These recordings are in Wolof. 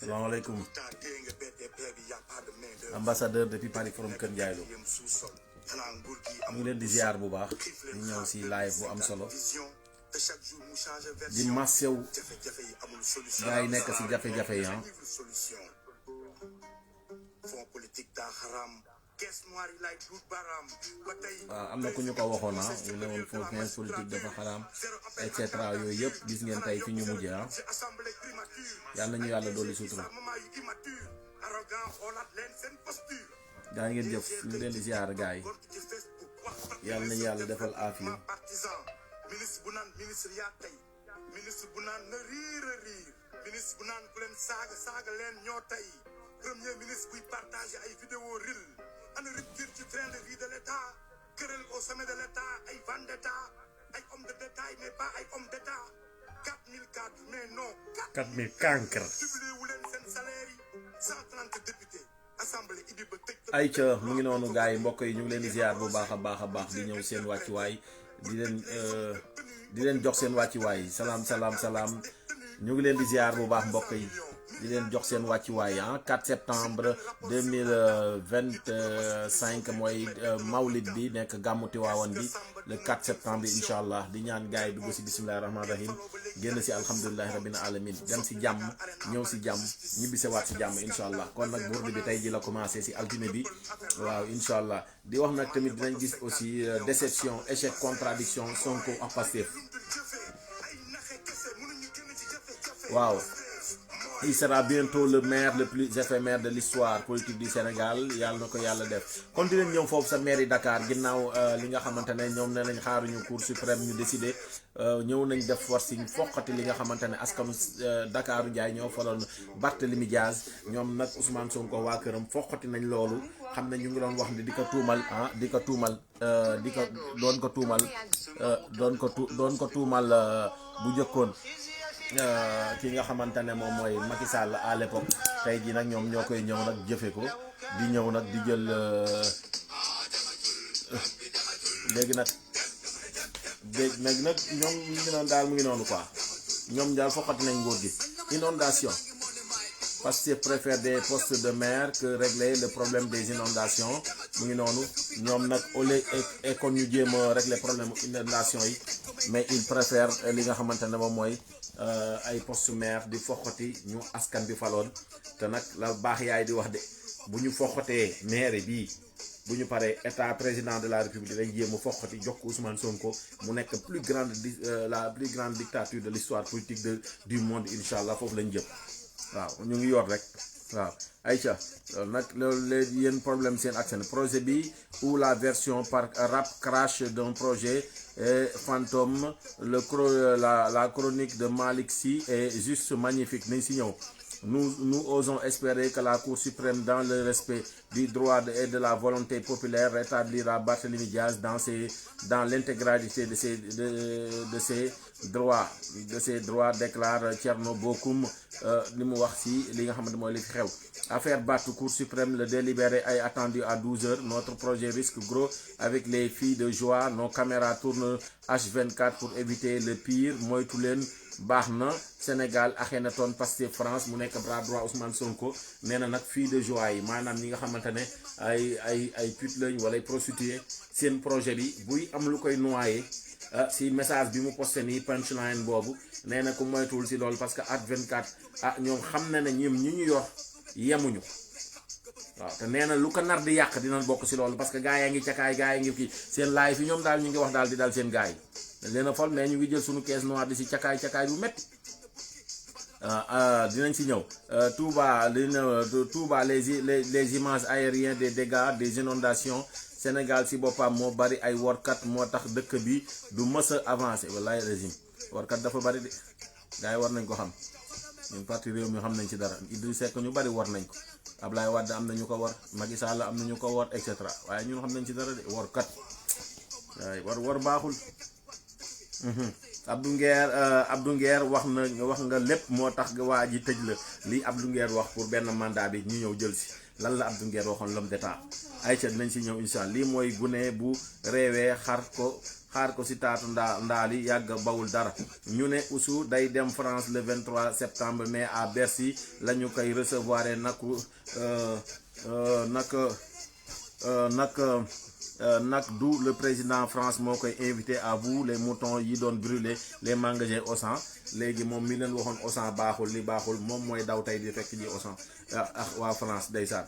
salaamaaleykum ambassadeur depuis Paris from Kër Ndiaye Lo mu ngi leen di ziar bu baax ñu ñëw si live bu am solo di massew gaa yi nekk si jafe-jafe yi waaw am na ku ñu ko waxoon ñu ne woon foofu ngeen politique dafa xaraam et cetera yooyu yëpp gis ngeen tey fi ñu mujjee yal nañu yàlla dolli sutura gaa ngeen jëf ñu leen di ziar gaa yi yal nañu yàlla defal aafiya ministre bu naan ministre yaa tey ministre bu naan na riir a riir ministre bu naan ku leen saaga leen ñoo tey premier ministre buy partager ay vidéo ril ana rupture ci train de vie de l'état querelle au sommet de l'état ay vendetta ay homme de détail mais pas ay homme d'état 4000 cadres mais non 4000 cancre publié wu leen seen salaire yi 130 députés assemblée idi ba tëj ayca mu ngi noonu gars yi mbokk yi ñu ngi leen di ziar bu baax a baax di ñëw seen wàccuwaay di leen jox seen wàccuwaay salaam ñu ngi leen di ziar bu baax mbokk yi di leen jox seen wàccuwaay 4 septembre 2025 mooy mawlid bi nekk gàmmu Tiwaawan bi le 4 septembre incha allah di ñaan gars yi dugg si bisimilahi rahmaani rahim génn si alhamdulilahi rabbil alamin dem si jàmm ñëw si jàmm ñibbisewaat si jàmm incha allah kon nag burdi bi tey ji la commencé si altine bi waaw incha allah di wax nag tamit dinañ gis aussi déception échec contradiction Sonko ak Pastef waaw il sera bientôt le maire le plus éphémère de l'histoire politique du Sénégal yàlla na ko yàlla def kon di leen ñëw foofu sa mairie Dakar ginnaaw li nga xamante ne ñoom ne nañ xaaruñu Cour suprême ñu décidé ñëw nañ def forcing foqati li nga xamante ne askanu Dakaru Njaay ñoo faloon Barthélémy Diaz ñoom nag Ousmane Sonko waa këram foqati nañ loolu xam ne ñu ngi doon wax ni di ko tuumal bu njëkkoon ki nga xamante ne moom mooy Macky Sall à l'époque tey jii nag ñoom ñoo koy ñëw nag jëfe ko di ñëw nag di jël léegi nag ñoom ñu ngi noonu daal mu ngi noonu quoi ñoom daal foqati nañ nguur gi inondation parce que préfère des postes de maire que régler le problème des inondations mu ngi noonu ñoom nag au lieu et kon ñu jéem a régler problème inondation yi mais il préfère li nga xamante ne moom mooy ay poste maire di foqati ñu askan bi faloon te nag la baax yaay di wax de bu ñu foqatee maire bii bu ñu paree état président de la république dañ jéem a foqati jox ko Ousmane Sonko mu nekk la plus grande dictature de l'histoire politique du monde incha allah foofu lañ jëm waaw ñu ngi yor rek waaw Aïcha nag loolu léegi yéen problème seen accès projet bi ou la version par rap crash d'un projet fantôme la chronique de Malick Sy est juste magnifique nañ si ñëw nous osons espérer que la Cour suprême dans le respect du droit et de la volonté populaire rétablira Barthélémy Diaz dans l'intégralité de ses droits déclare Thierno Bocoum li mu wax si li nga xamante mooy li fi xew affaire Barth Cour suprême le délibéré est attendu à 12h notre projet risque gros avec les filles de joie nos caméras tournent H24 pour éviter le pire moytu leen baax na Sénégal Akhenaton Pastef France mu nekk bras droit Ousmane Sonko nee na nag fille de joie yi maanaam ñi nga xamante ne ay pute lañ wala ay prostituées seen projet bi buy am lu koy noyé si message bi mu posté nii punchline boobu nee na ku moytuwul si loolu parce que H24 ñoom xam na ne ñoom ñi ñu yor yemuñu waaw te nee na lu ko nar di yàq dinañ bokk si loolu parce que gars yaa ngi cakaay gars yi ngi kii seen live yi ñoom daal ñu ngi wax daal di dal seen gars yi dañ leen a fol mais ñu ngi jël suñu caisse noire di si cakaay bu métti dinañ si ñëw Touba les images aériennes des dégâts des inondations Sénégal si boppam moo bari ay workat moo tax dëkk bi du mës a avancé wallaay régime workat dafa bari de gars yi war nañ ko xam ñun parti réew mi xam nañ ci dara Idrissa Seck ñu bari war nañ ko Ablaye Wade am na ñu ko war Macky Sall am na ñu ko war et cetera waaye ñun xam nañ ci dara de workat waaye war baaxul. Abdou Nguer wax nga lépp moo tax waa ji tëj la lii Abdou Nguer wax pour benn mandat bi ñu ñëw jël si lan la Abdou Nguer waxoon l'homme d'état ayca dinañ si ñëw incha allah lii mooy gune bu réewee xar xaar ko si taatu ndaali yàgg bawul dara ñu ne Oussou day dem France le 23 septembre mais à Bercy la ñu koy recevoir nag du le président France moo koy invité à vous les moutons yi doon brûler les magasins Auchan léegi moom mi leen waxoon Auchan baaxul li baaxul moom mooy daw tey di fekk ji Auchan ak waa France ndeysaan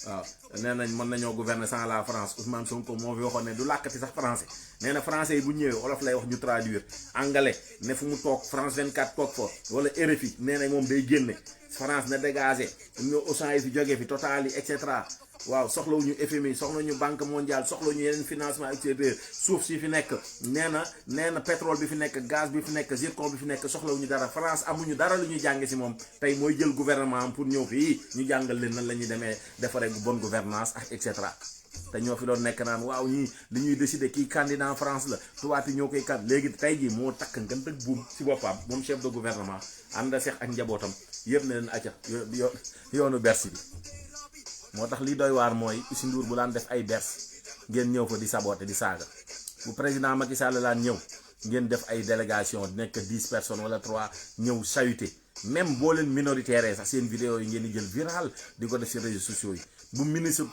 waaw nee nañ mën nañoo gouverner sans la France Ousmane Sonko moo fi waxoon ne du làkkati sax français nee na français yi bu ñëwee olof lay wax ñu traduire anglais ne fu mu toog France 24 toog fa wala RFI nee na moom day génne France na dégagé ñu Auchan yi fi jógee fi Total yi et cetera waaw soxlawuñu FMI soxlawuñu banque mondiale soxlawuñu yeneen financement extérieur suuf si fi nekk nee na pétrole bi fi nekk gaz bi fi nekk zircon bi fi nekk soxlawuñu dara France amuñu dara lu ñuy jànge si moom tey mooy jël gouvernement am pour ñëw fii ñu jàngal leen nan la ñuy demee defaree bonne gouvernance ak et cetera te ñoo fi doon nekk naan waaw ñii li ñuy décider kii candidat France la tubaati ñoo koy kan léegi tey jii moo takk ngeen tëg buum si boppam moom chef de gouvernement ànd seex ak njabootam yëpp ne leen acca yoonu Bercy bi moo tax li doy waar mooy Youssou Ndour bu laan def ay bers ngeen ñëw fa di saboter di saaga bu président Macky Sall laan ñëw ngeen def ay délégation nekk 10 personnes wala 3 ñëw saluter même boo leen minoritaire sax seen vidéo yi ngeen di jël viral di ko def ci réseaux sociaux yi bu ministre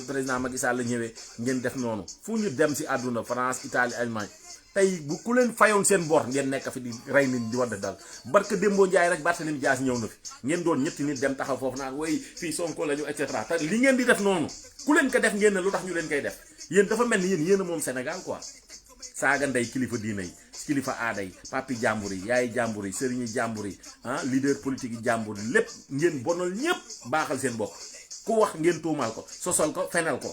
président Macky Sall ñëwee ngeen def noonu fu ñu dem ci àdduna France Italie Allemagne tey bu ku leen fayoon seen bor ngeen nekk fi di rey nit di wadd dal barke Dembo Ndiaye rek Barthélémy Dias ñëw na fi ngeen doon ñetti nit dem taxaw foofu naan way fii Sonko la ñu et cetera te li ngeen di def noonu ku leen ko def ngeen ne lu tax ñu leen koy def yéen dafa mel ni yéen a moom Sénégal quoi saaga ndey kilifa diina yi kilifa aada yi papi jàmbur yi yaay jàmbur yi sëriñi jàmbur yi leader politique yi jàmbur yi lépp ngeen bonal ñëpp baaxal seen bopp ku wax ngeen tuumal ko sosal ko fenal ko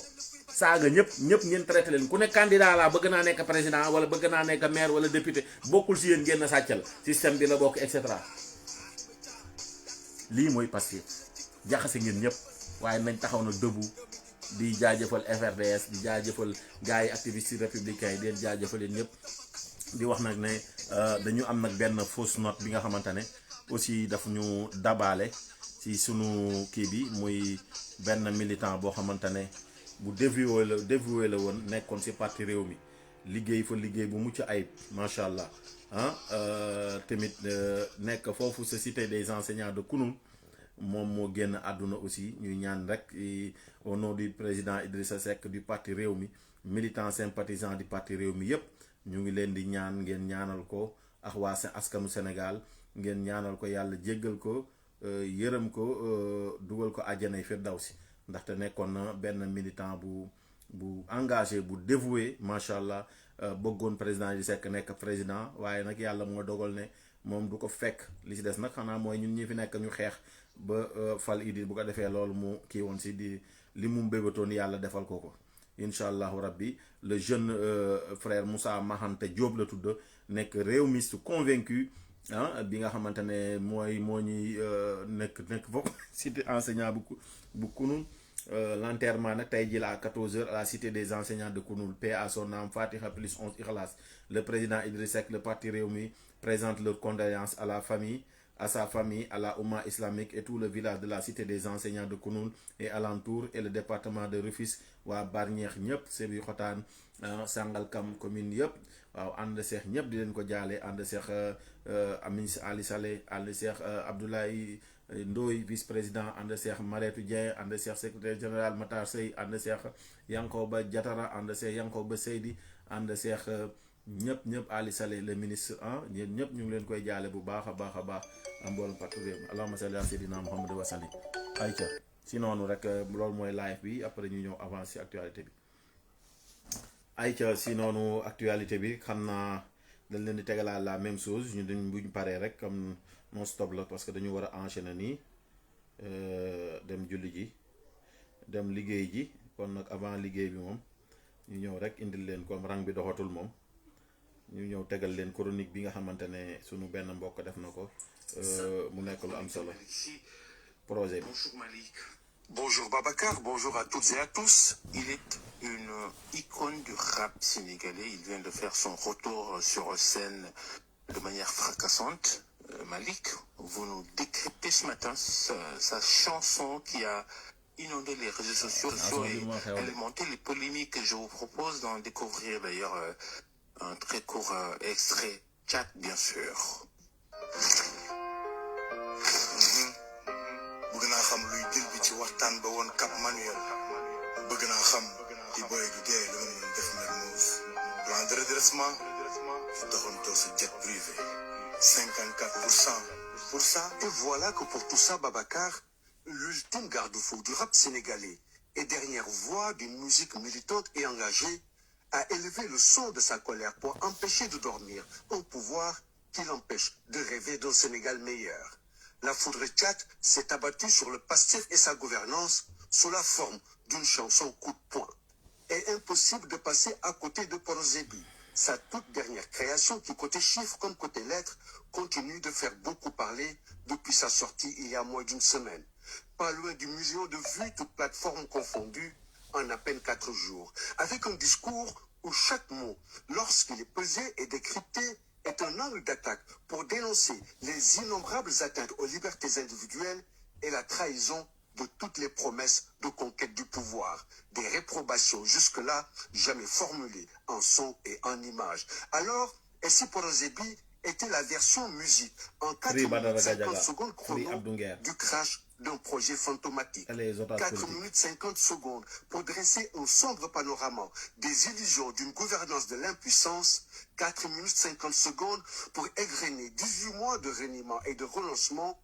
saaga ñëpp ngeen traité leen ku ne candidat laa bëgg naa nekk président wala bëgg naa nekk maire wala député bokkul si yéen ngeen na sàccal système bi la bokk et cetera lii mooy Pastef jaxase ngeen ñëpp waaye nañ taxaw na dëbu di jaajëfal FRDS di jaajëfal gars yi activistes républicains yi di jaajëfal leen ñëpp di wax nag ne dañu am nag benn fausse note bi nga xamante ne aussi daf ñu dabaale ci sunu kii bi muy benn militant boo xamante ne bu dévoué la woon nekkoon ci parti réew mi liggéey fa liggéey bu mucc ayib macha allah tamit nekk foofu sa cité des enseignants de Kounoune moom moo génn àdduna aussi ñuy ñaan rek au nom du président Idrissa Seck du parti réew mi militant sympathisant du parti réew mi yépp ñu ngi leen di ñaan ngeen ñaanal ko ak waa askanu Sénégal ngeen ñaanal ko yàlla jéggal ko yërëm ko dugal ko àjjanay firdawsi ndaxte nekkoon na benn militant bu engagé bu dévoué macha allah bëggoon président yi Seck nekk président waaye nag yàlla moo dogal ne moom du ko fekk li ci des nag xanaa mooy ñun ñi fi nekk ñu xeex ba fal idi bu ko defee loolu mu kii woon si di li mu mbébatoon yàlla defal ko incha allahu rabbi le jeune frère Moussa Mahante Diop la tudd nekk réewmiste convaincu bi nga xamante ne moo ñuy nekk foofu cité enseignant bu Kounoune l'enterrement nag tey ji la à 14h à la cité des enseignants de Kounoune paix à son âme Fatiha plus 11 Ikhlas le président Idriss Seck le parti Rewmi présente leurs condoléances à la famille à sa famille à la Oumma islamique et tout le village de la cité des enseignants de Kounoune et alentour et le département de Rufisque waa Bargneex ñëpp Sébikotane Sangalkam commune yëpp waaw ànd seex ñëpp di leen ko jaale ànd seex Amin Ali Saleh ànd seex Abdoulaye Ndoye vice-président ànd seex Mareetu Dieng ànd seex secrétaire général Matar Sey ànd seex Yankoba Diatara ànd seex Yankoba Seydi ànd seex ñëpp Ali Saleh le ministre ñeen ñëpp ñu ngi leen koy jaale bu baax a baax am mboolem parti réew mi allahumma salli ala sayyidina Muhammad wa sallim ayca si noonu rek loolu mooy live bi après ñu ñëw avance si actualité bi ayca si noonu actualité bi xam naa dañ leen di tegalaa la même chose ñu dañ buñ paree rek comme non stop la parce que dañu war a enchaîner nii dem julli ji dem liggéey ji kon nag avant liggéey bi moom ñu ñëw rek indil leen comme rang bi doxatul moom ñu ñëw tegal leen chronique bi nga xamante ne sunu benn mbokk def na ko mu nekk lu am solo projet bi. Bonjour Malik. Bonjour Babacar, bonjour à toutes et à tous. Il est une icône du rap sénégalais. Il vient de faire son retour sur scène de manière fracassante. Malik, vous nous décryptez ce matin sa chanson qui a inondé les réseaux sociaux et alimenté les polémiques. Je vous propose d'en découvrir d'ailleurs Un très court extrait, Tchad bien sûr. bëgg naa xam luy dil bi ci waxtaan ba woon Cap Manuel bëgg naa xam di boy du dee lu nga mën def Mermoz plan de redressement doxantoo sa jet privé 54%. Pour ça, et voilà que pour tout ça, Babacar, l'ultime garde-fou du rap sénégalais et dernière voix d'une musique militante et engagée, a élevé le son de sa colère pour empêcher de dormir un pouvoir qui l'empêche de rêver d'un Sénégal meilleur. La foudre Tchad s'est abattue sur le Pastef et sa gouvernance sous la forme d'une chanson coup de poing. Et impossible de passer à côté de Porozébi. Sa toute dernière création qui, côté chiffres comme côté lettres, continue de faire beaucoup parler depuis sa sortie il y a moins d'une semaine. Pas loin du million de vues, toutes plateformes confondues, en à peine 4 jours. Avec un discours où chaque mot, lorsqu'il est pesé et décrypté, est un angle d'attaque pour dénoncer les innombrables atteintes aux libertés individuelles et la trahison de toutes les promesses de conquête du pouvoir, des réprobations jusque-là jamais formulées en son et en image. Alors, et si Porozébi était la version musique en 4 minutes 50 secondes chrono du crash d'un projet fantomatique. 4 minutes 50 secondes pour dresser un sombre panorama des illusions d'une gouvernance de l'impuissance. 4 minutes 50 secondes pour égrener 18 mois de reniement et de renoncement.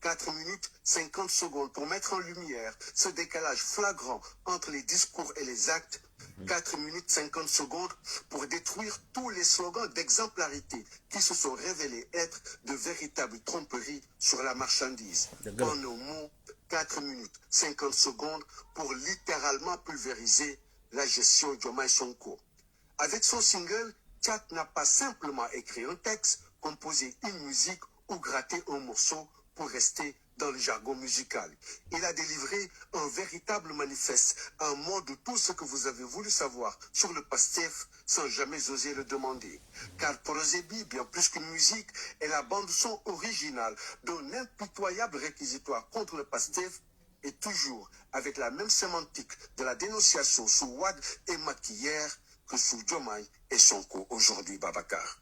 4 minutes 50 secondes pour mettre en lumière ce décalage flagrant entre les discours et les actes. 4 minutes 50 secondes pour détruire tous les slogans d'exemplarité qui se sont révélés être de véritables tromperies sur la marchandise. En un mot, 4 minutes 50 secondes pour littéralement pulvériser la gestion Diomaye Sonko. Avec son single, Tchad n'a pas simplement écrit un texte, composé une musique ou gratté un morceau pour rester dans le jargon musical. Il a délivré un véritable manifeste, un mot de tout ce que vous avez voulu savoir sur le Pastef sans jamais oser le demander. Car Porozébi, bien plus qu'une musique, est la bande-son originale d'un impitoyable réquisitoire contre le Pastef et toujours avec la même sémantique de la dénonciation sous Wade et Macky hier que sous Diomaye et Sonko aujourd'hui, Babacar.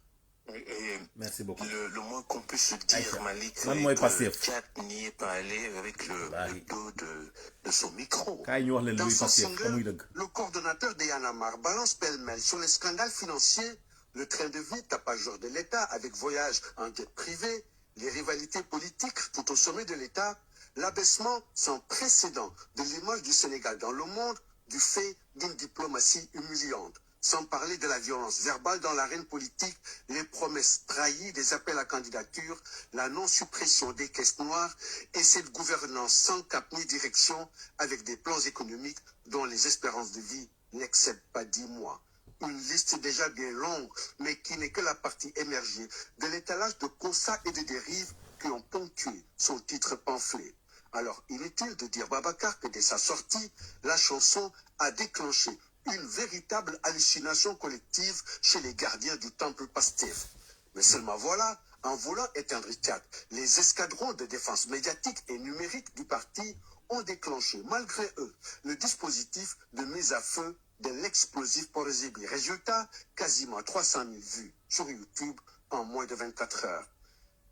Merci beaucoup. Le moins qu'on puisse dire, Malik, c'est que Tchad n'y est pas allé avec le dos de son micro. Dans son single, le coordonnateur des Y'en a marre balance pêle-mêle sur les scandales financiers, le train de vie tapageur de l'État avec voyage en jet privé, les rivalités politiques tout au sommet de l'État, l'abaissement sans précédent de l'image du Sénégal dans le monde du fait d'une diplomatie humiliante. Sans parler de la violence verbale dans l'arène politique, les promesses trahies des appels à candidature, la non-suppression des caisses noires et cette gouvernance sans cap ni direction avec des plans économiques dont les espérances de vie n'excèdent pas 10 mois. Une liste déjà bien longue, mais qui n'est que la partie émergée de l'étalage de constats et de dérives qui ont ponctué son titre pamphlet. Alors, inutile de dire Babacar que dès sa sortie, la chanson a déclenché une véritable hallucination collective chez les gardiens du temple Pastef. Mais seulement voilà, en voulant éteindre Tchad, les escadrons de défense médiatique et numérique du parti ont déclenché, malgré eux, le dispositif de mise à feu de l'explosif Porozébi. Résultat, quasiment 300 000 vues sur YouTube en moins de 24 heures.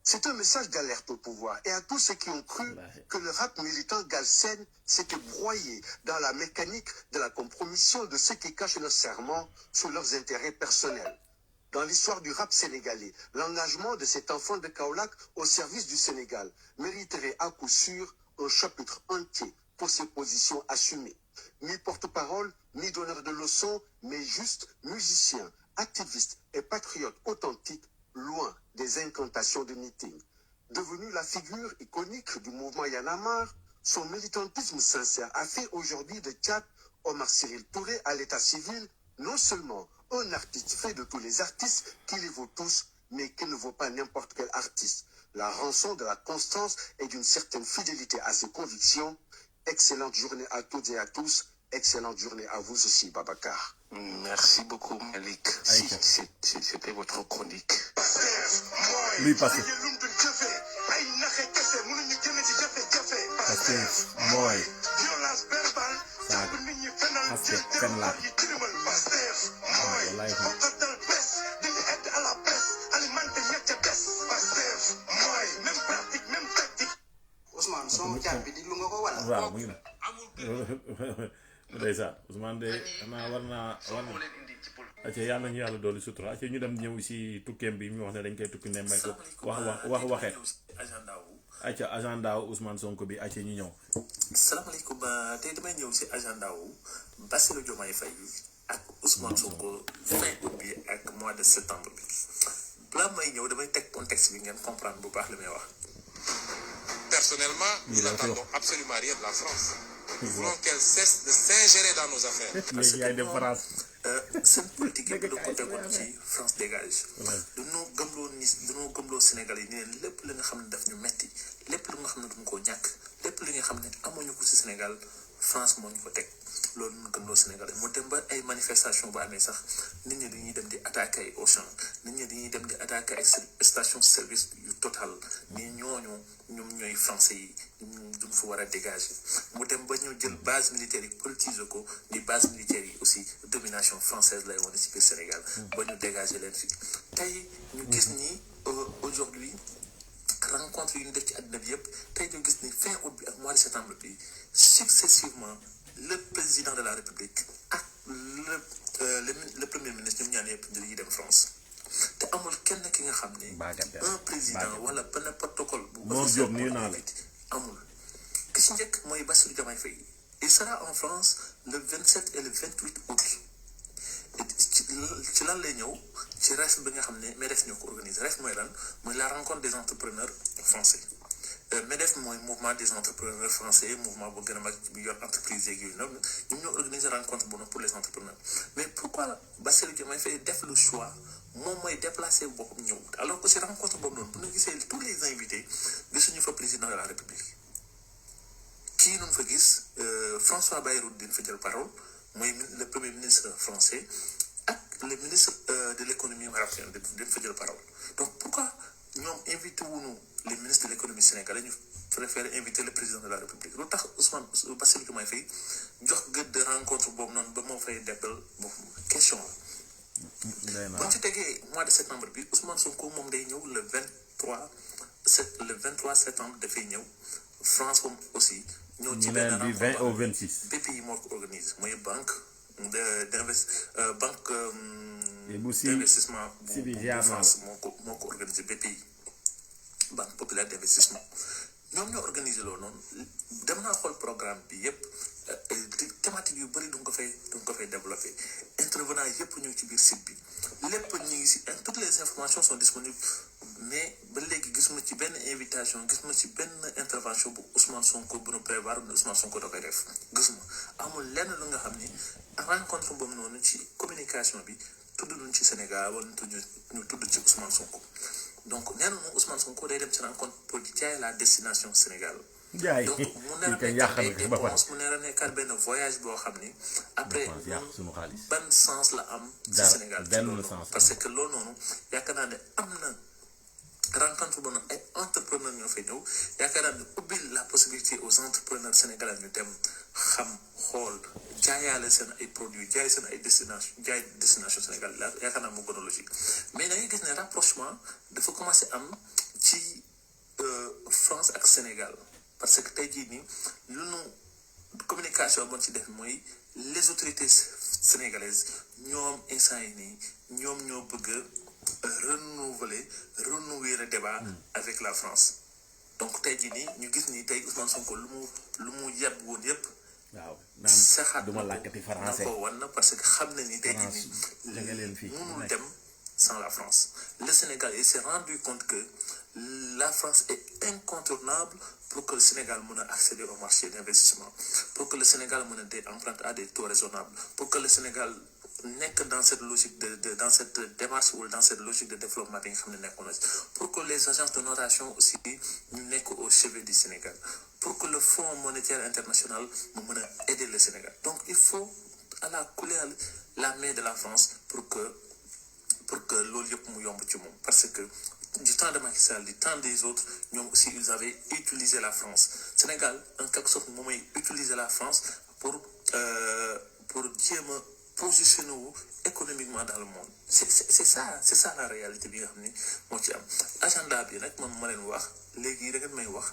C'est un message d'alerte au pouvoir et à tous ceux qui ont cru que le rap militant Galsen s'était broyé dans la mécanique de la compromission de ceux qui cachent leur serment sous leurs intérêts personnels. Dans l'histoire du rap sénégalais, l'engagement de cet enfant de Kaolack au service du Sénégal mériterait à coup sûr un chapitre entier pour ses positions assumées. Ni porte-parole, ni donneur de leçons, mais juste musicien, activiste et patriote authentique, loin des incantations de meeting. Devenu la figure iconique du mouvement Y'en a marre, son militantisme sincère a fait aujourd'hui de Tchad Omar Cyril Touré à l'état civil non seulement un artiste fait de tous les artistes qui les vaut tous, mais qui ne vaut pas n'importe quel artiste. La rançon de la constance et d'une certaine fidélité à ses convictions. Excellente journée à toutes et à tous. Excellente journée à vous aussi, Babacar. Merci beaucoup, Malik. C'était votre chronique. Lui passé. Parce que sunu caat bi diglu nga ko wala. waaw mu ngi na ndeysaan Ousmane de xanaa war na acca yàlla ñu yàlla doolu sutura acca ñu dem ñëw si tukkeem bi ñu wax ne dañ koy tukki ne may ko wax waxeet acca agenda wu Ousmane Sonko bi acca ñu ñëw. salaamaaleykum tey damay ñëw si agenda wu Bassirou Diomaye Faye ak Ousmane Sonko fin août bi ak mois de septembre bi balaa may ñëw damay teg contexte bi ngeen comprendre bu baax li may wax. Personnellement, nous n'attendons absolument rien de la France. Nous voulons qu'elle cesse de s'ingérer dans nos affaires. léegi yaay dem France. seen politique yëpp da ko tegoon ci France dégage. dañoo gëmloo Sénégal yi ne lépp li nga xam ne daf ñu metti lépp li nga xam ne duñ koo ñàkk lépp li nga xam ne amuñu ko ci Sénégal France moo ñu ko teg loolu ñu gëmloo Sénégal yi mu dem ba ay manifestation bu amee sax nit ñi dañuy dem di attaquer ay Auchan nit ñi dañuy dem di attaquer ay station service yu Total ni ñooñu ñoom ñooy français yi duñ fa war a dégager mu dem ba ñu jël base militaire yi politiser ko ni base militaire yi aussi domination française lay wane ci biir Sénégal ba ñu dégager leen fi tey ñu gis ni aujourd'hui rencontre yu ñu def ci àddina bi yëpp tey ñu gis ni fin août bi ak mois de septembre bi successivement le président de la République ak le premier ministre ñoom ñaan yëpp dañuy dem France te amul kenn ki nga xam ne un président wala benn protocole bu amul ki ci njëkk mooy Bassirou Diomaye Faye il sera en France le 27 et le 28 août ci lan lay ñëw ci REF bi nga xam ne MEDEF ñoo ko organisé REF mooy lan mooy la rencontre des entrepreneurs français MEDEF mooy mouvement des entrepreneurs français mouvement bu gën a mag bi yor entreprise yeeg yooyu noonu ñoom ñoo organisé rencontre boobu pour les entrepreneurs mais pourquoi Bassirou Diomaye Faye def le choix moom mooy déplacé boppam ñëw alors que si rencontre boobu noonu bu ñu gisee tous les invités gisuñu fa président de la République kii noonu fa gis François Bayrou dina fa jël parole mooy le premier ministre français ak le ministre de l'économie marocain dina fa jël parole donc pourquoi ñoom invité wuñu les ministres de l'économie sénégalais ñu préfère inviter le président de la République lu tax Bassirou Diomaye Faye jox gëdd de rencontre boobu noonu ba moo fay deppal boobu question la bu ñu ci tegee mois de septembre bi Ousmane Sonko moom day ñëw le 23 septembre dafay ñëw France moom aussi ñëw ci benn du 20 au 26 BPI moo ko organise mooy banque d'investissement bu France moo ko organisé BPI banque populaire d'investissement ñoom ñoo organisé loolu noonu dem naa xool programme bi yëpp thématique yu bëri du nga ko fay développé intervenant yëpp ñu ngi ci biir site bi lépp ñu ngi si toutes les informations sont disponibles mais ba léegi gisuma ci benn invitation gisuma ci benn intervention bu Ousmane Sonko bu nu prévoir ne Ousmane Sonko da koy def gisuma amul lenn lu nga xam ni rencontre boobu noonu ci communication bi tudd nañ ci Sénégal wala ñu tudd ci Ousmane Sonko donc nee na moom Ousmane Sonko day dem ci rencontre pour jaay la destination Sénégal. donc mu nar a nekk ay dépenses mu nar a nekkaat benn voyage boo xam ni après ban sens la am ci Sénégal ci loolu parce que loolu noonu yaakaar naa ne am na rencontre boobu nag ay entrepreneurs ñoo fay ñëw yaakaar naa ne ubbil la possibilité aux entrepreneurs sénégalais ñu dem xam xool jaayaale seen ay produits jaay seen ay destination Sénégal la yaakaar naa moo gën a logique mais da ngay gis ne rapprochement dafa commencé am ci France ak Sénégal parce que tey jii nii lu nu communication bon ci def mooy les autorités sénégalaises ñoom instant yi nii ñoom ñoo bëgg renouer le débat avec la France donc tey jii nii ñu gis ni tey Ousmane Sonko lu mu yàbb woon yëpp waaw saxaat duma làkkati français na ko wan na parce que xam na ni tey jii nii mënul dem sans la France le Sénégal il s'est rendu compte que la France est incontournable pour que le Sénégal mën a accéder au marché d'investissement pour que le Sénégal mën a des emprunts à des taux raisonnables pour que le Sénégal nekk dans cette logique dans cette démarche ou dans cette logique de développement bi nga xam ne nekkoon na pour que les agences de notation aussi ñu nekk au chevet du Sénégal pour que le Fonds monétaire international mu mën a aider le Sénégal donc il faut à la couler la main de la France pour que loolu yëpp mu yomb ci moom parce que du temps de Macky Sall du temps des autres ñoom aussi ils avaient utilisé la France Sénégal en quelque sorte moom mooy utiliser la France pour jéem a positionner wu économiquement dans le monde c'est ça la réalité bi nga xam ni moo ci am agenda bi nag moom ma leen wax léegi da ngeen may wax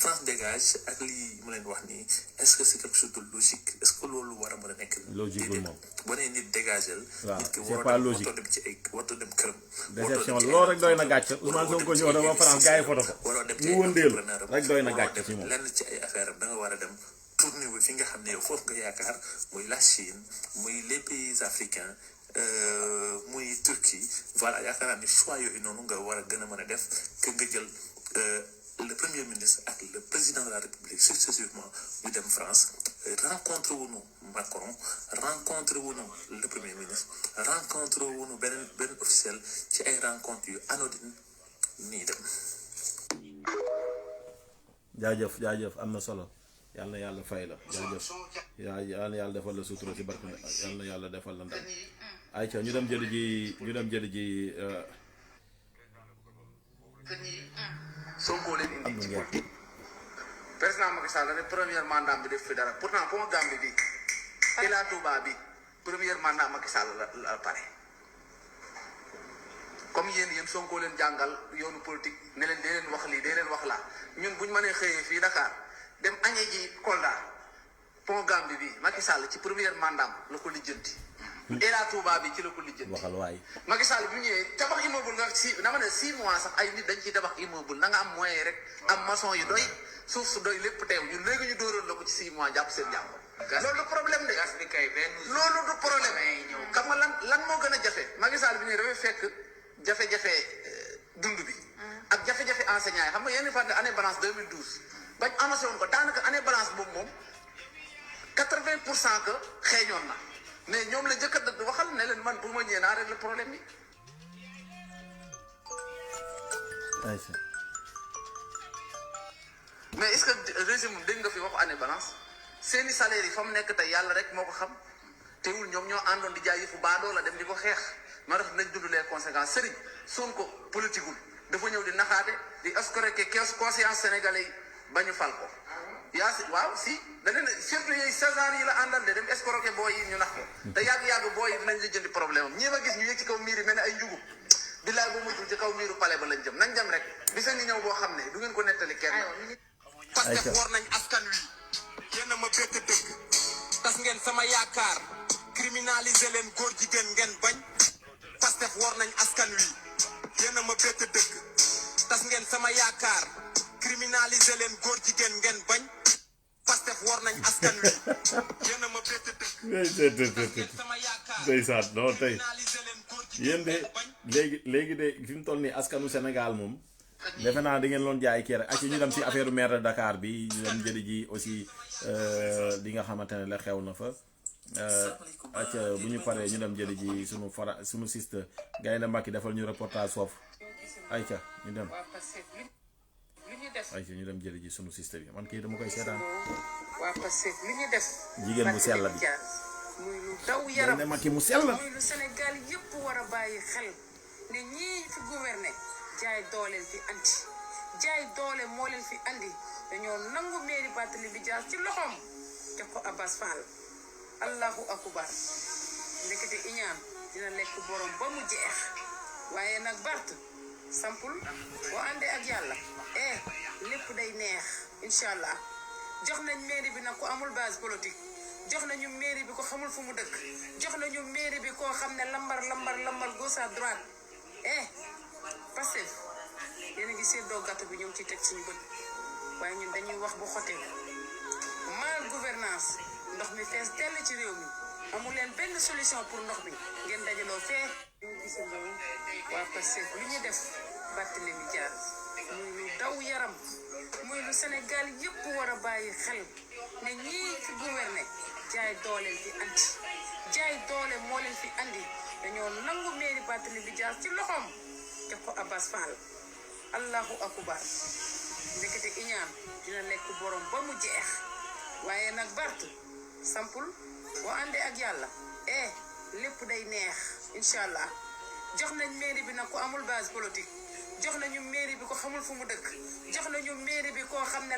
France dégage ak lii mu leen wax nii est-ce que c'est quelque chose de logique est-ce que loolu war a mën a nekk. logique moom boo nee nit dégagel. waaw nit ki c'est pas logique waroo dem ci ay waroo dem këram. déception loolu rek doy na gàcce Ousmane Sonko ñëw na ba France gars yi photo ko waroo dem ci mu wëndeelu rek doy na gàcce ci moom. lenn ci ay affaire am da nga war a dem tourner wu fi nga xam ne yow foofu nga yaakaar muy la Chine muy les pays africains. muy Turquie voilà yaakaar naa ni choix yooyu noonu nga war a gën a mën a def que nga jël le premier ministre ak le président de la République successivement ñu dem France rencontre wuñu Macron rencontre wuñu le premier ministre rencontre wuñu benn officiel ci ay rencontre yu anodine nii dem. jaajëf am na solo yàlla na yàlla fay la jaajëf yàlla na yàlla defal la sutura ci barke yàlla na yàlla defal la ndam ayca ñu dem jëli ji Sonko leen indi Abdou ci Nguer politique président Macky Sall ne premier mandat bi def fi dara pourtant pont Gambie bi Ila Touba bi premier mandat Macky Sall la pare comme yéen Sonko leen jàngal yoonu politique ne leen dee leen wax lii dee leen wax laa ñun buñ mënee xëyee fii Dakar dem añee ji Kolda pont Gambie bi Macky Sall ci premier mandat la ko lijjanti Ila Touba bi ci la ko lijjanti waxal waay Macky Sall bi ñëwee tabax immeuble nga dama ne 6 mois sax ay nit dañ ciy tabax immeuble na nga am moyen rek am maçon yu doy suuf su doy lépp teew ñun léegi ñu dóoroon la ko ci 6 mois jàpp seen jàmm loolu du problème de gas bi kay benn loolu du problème xam nga lan moo gën a jafe Macky Sall bi ñëwee dafay fekk jafe-jafe dund bi ak jafe-jafe enseignant yi xam nga yenn fàtte année balance 2012 bañ annoncé woon ko daanaka année balance boobu moom 80% que xeeñoon na mais ñoom la njëkk a waxal ne leen man bu ma ñëwee naa régler problème bi. mais est-ce que régime dégg nga fi waxu année balance seeni salaire yi fa mu nekk tey yàlla rek moo ko xam teewul ñoom ñoo àndoon di jaay yëfu baadoo la dem di ko xeex moo tax nañ dund les conséquences Serigne Sonko politiqueul dafa ñëw di naxaate di escroquer conscience sénégalais yi ba ñu fal ko. yaa si waaw si da leen surtout yooyu 16 ans yi la àndal de dem escroquer booy yi ñu nax ko te yàgg-yàgg booy yi dinañ la jëndi problème am ñii ma gis ñu yëg ci kaw miir yi mel ne ay njugub billaay bu mujjul ci kaw miiru palais ba lañ jëm nañ dem rek bisa ngi ñëw boo xam ne du ngeen ko nettali kenn. parce que war nañ askan wi yéen a ma bett dëgg tas ngeen sama yaakaar criminaliser leen góor jigéen ngeen bañ Pastef war nañ askan wi yéen a ma bett dëgg tas ngeen sama yaakaar criminaliser leen góor jigéen ngeen bañ Pastef war nañ askan wi yéen a ma bett dëgg sama yaakaar ndeysaan non tey criminaliser leen góor yéen jigéen de léegi de fi mu toll nii askanu Sénégal moom defe naa da ngeen loon jaay kii rek ak ñu dem ci affaire maire de Dakar bi ñu dem jëli ji aussi li nga xamante ne la xew na fa ak bu ñu paree ñu dem jëli ji sunu sister Gaynde Mbacke defal ñu reportage foofu ayca ñu dem ayca ñu dem jëli ji sunu sister bi man kii dama koy seetaan waa Pastef li ñu def jigéen bu sell bi muy lu daw yaram Gaynde Mbacke mu sell muy lu Sénégal yëpp war a bàyyi xel ne ñii fi gouverner jaay dooleel fi andi jaay doole moo leen fi andi dañoo nangu mairie Barthélémy Dias ci loxoom jox ko Abass Fall allahu akbar ndekete iñaan dina lekk borom ba mu jeex waaye nag Bart sampul boo àndee ak yàlla lépp day neex incha allah jox nañ mairie bi nag ku amul base politique jox nañu mairie bi ko xamul fu mu dëkk jox nañu mairie bi koo xam ne lambar gauche à droite Pastef yéen a ngi seddoo gàtt bi ñëw ci teg suñu bët waaye ñun dañuy wax bu xotee mal gouvernance ndox mi fees dell ci réew mi amu leen benn solution pour ndox bi ngeen dajaloo fee ñu gisandoo waa Pastef lu ñu def Barthélémy Dias muy lu daw yaram muy lu Sénégal yëpp war a bàyyi xel ne ñii fi gouverner jaay dooleel fi andi jaay doole moo leen fi andi dañoo nangu mairie Barthélémy Dias ci loxoom jox ko Abass Fall allahu akbar ndekete iñaan dina lekk borom ba mu jeex waaye nag Bart sampul boo àndee ak yàlla lépp day neex incha allah jox nañ mairie bi nag ku amul base politique jox nañu mairie bi ko xamul fu mu dëkk jox nañu mairie bi koo xam ne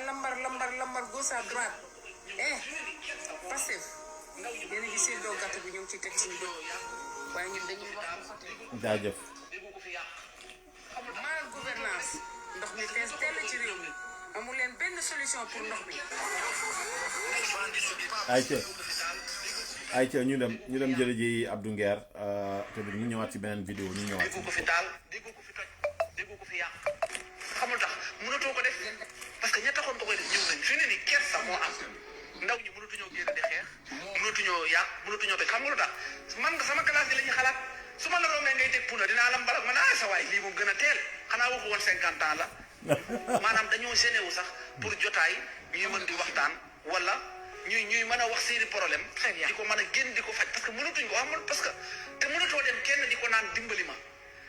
lambar gauche à droite Pastef yéen a ngi seddoo gàtt bi ñoom ci teg suñu bët waaye ñun dañuy wax bu xotee jaajëf mal gouvernance ndox mi fees dell ci réew mi amu leen benn solution pour ndox mi. ayca ñu dem jële ji Abdou Nguer tamit ñu ñëwaat ci beneen vidéo ñu ñëwaat déggu ko fi taal déggu ko fi toj déggu ko fi yàq xamul tax mënatoo ko def parce que ña taxoon ko koy def ñëw nañ fi ne ni kees sax moo am ndaw ñi mënatuñoo génn di xeex mënatuñoo yàq mënatuñoo toj xam nga lu tax man nga sama classe gi la ñuy xalaat su ma la rombee ngay teg puna dinaa la mbalak man sa waay lii moom gën a teel xanaa waxu woon 50 ans la maanaam dañoo géné wu sax pour jotaay ñuy mën di waxtaan wala ñuy mën a wax seeni problème di ko mën a génn di ko faj parce que mënatuñ ko amul parce que te mënatoo dem kenn di ko naan dimbali ma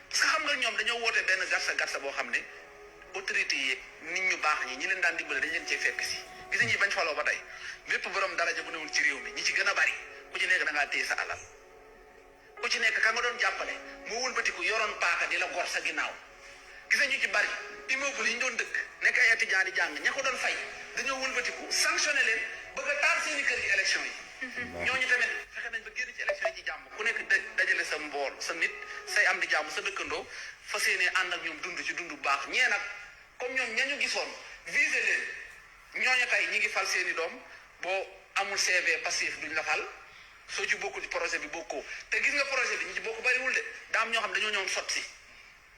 parce que xam nga ñoom dañoo woote benn garsa boo xam ne autorité yi nit ñu baax ñi leen daan dimbali dañ leen cee fekk si gis ñi bañ faloo ba tey bépp borom daraja bu newul ci réew mi ñi ci gën a bari ku ci nekk da ngaa téye sa alal ku ci nekk ka nga doon jàppale moo wëlbatiku yoroon paaka di la gor sa ginnaaw gis ñu ci bari immeuble yi ñu doon dëkk nekk ay étudiant di jàng ña ko doon fay dañoo wëlbatiku sanctionné leen bëgg a taal seeni kër yi élection yi ñooñu tamit fexe nañ ba génn ci élection yi ci jàmm ku nekk dajale sa mbool sa nit say am di jàmm sa dëkkandoo fa seenee ànd ak ñoom dund ci dund bu baax ñee nag comme ñoom ñañu gisoon visé leen ñooñu tey ñi ngi fal seeni doom boo amul CV passif duñ la fal soo ci bokkul ci projet bi bokkoo te gis nga projet bi ñi ci bokk bariwul de daa am ñoo xam dañoo ñëwoon sot si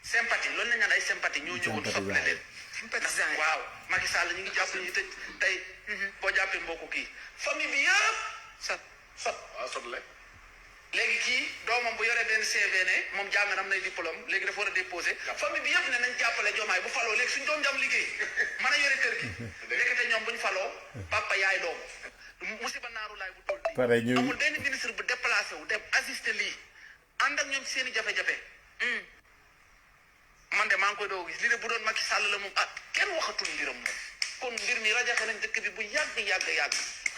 sympathie loolu la ñu naan ay sympathie ñoo ñëwoon sotle leen waaw Macky Sall ñu ngi jàpp ñu tëj tey boo jàppee mbokku kii famille bi yëpp sot la léegi kii doomam bu yoree benn CV ne moom jàng na am nay diplôme léegi dafa war a déposé famille bi yëpp ne nañ jàppale Diomaye bu faloo léegi suñ doom jam liggéey mën a yore kër gi léegi te ñoom buñ faloo papa yaay doom musiba naaru laay bu toll nii amul benn ministre bu déplacé wu dem assisté lii ànd ak ñoom ci seen i jafe-jafe man de maa ngi koy doog gis lii de bu doon Macky Sall la moom kenn waxatul mbiram moom kon mbir mi rajaxe nañ dëkk bi bu yàgg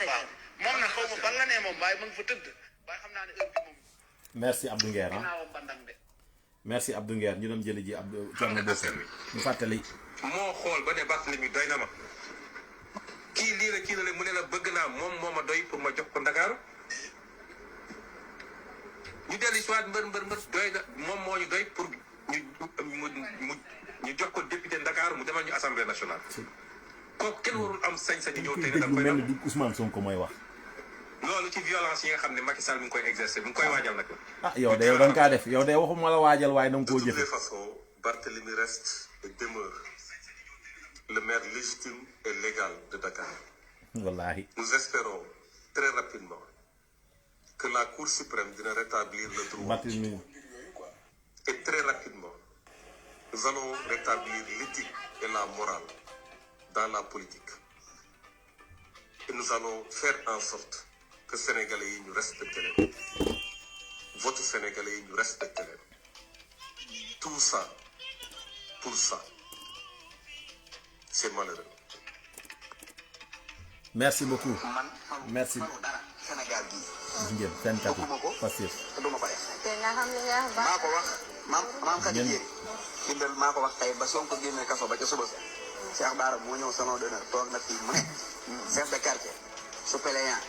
waaw moom nag xaw ma ban la ne moom waaye ma ngi fa tëdd waaye xam naa ne heure bi moom merci Abdou Nguer merci Abdou Nguer ñu doon jëli ji Abdou Thierno Bokar ñu fàttali moo xool ba ne Barthélemy doy na ma kii lii la kii la mu ne la bëgg naa moom moo ma doy pour ma jox ko Ndakaaru ñu dellu si waat mbër doy na moom moo ñu doy pour ñu jox ko député Ndakaaru mu demal ñu assemblée nationale kooku kenn warul am sañ-sañu ñëw tey da koy mel ni Ousmane Sonko mooy wax loolu ci violence yi nga xam ne Macky Sall mi ngi koy exercer mi ngi koy waajal nag yow de yow da nga kaa def yow de waxuma la waajal waaye da nga koo jëfe. De toutes les façons, Barthélemy reste et demeure le maire légitime et légal de Dakar. Wallahi. Nous espérons très rapidement que la Cour suprême dina rétablir le droit. Et très rapidement, nous allons rétablir l'éthique et la morale dans la politique. Et nous allons faire en sorte que Sénégalais yi ñu respecté leen. Vote Sénégalais yi ñu respecté leen. Tout ça, pour ça, c'est malheureux. Merci beaucoup. Merci. Sénégal gi. Ngeen seen kàddu passif. Duma ko def. te nga xam ne nga baax. maa ko wax maam Khady Dièye bindal maa ko wax tey ba Sonko génne kaso ba ca suba sa Cheikh Bara moo ñëw salon d'honneur toog na fii mu ne chef de quartier suppléant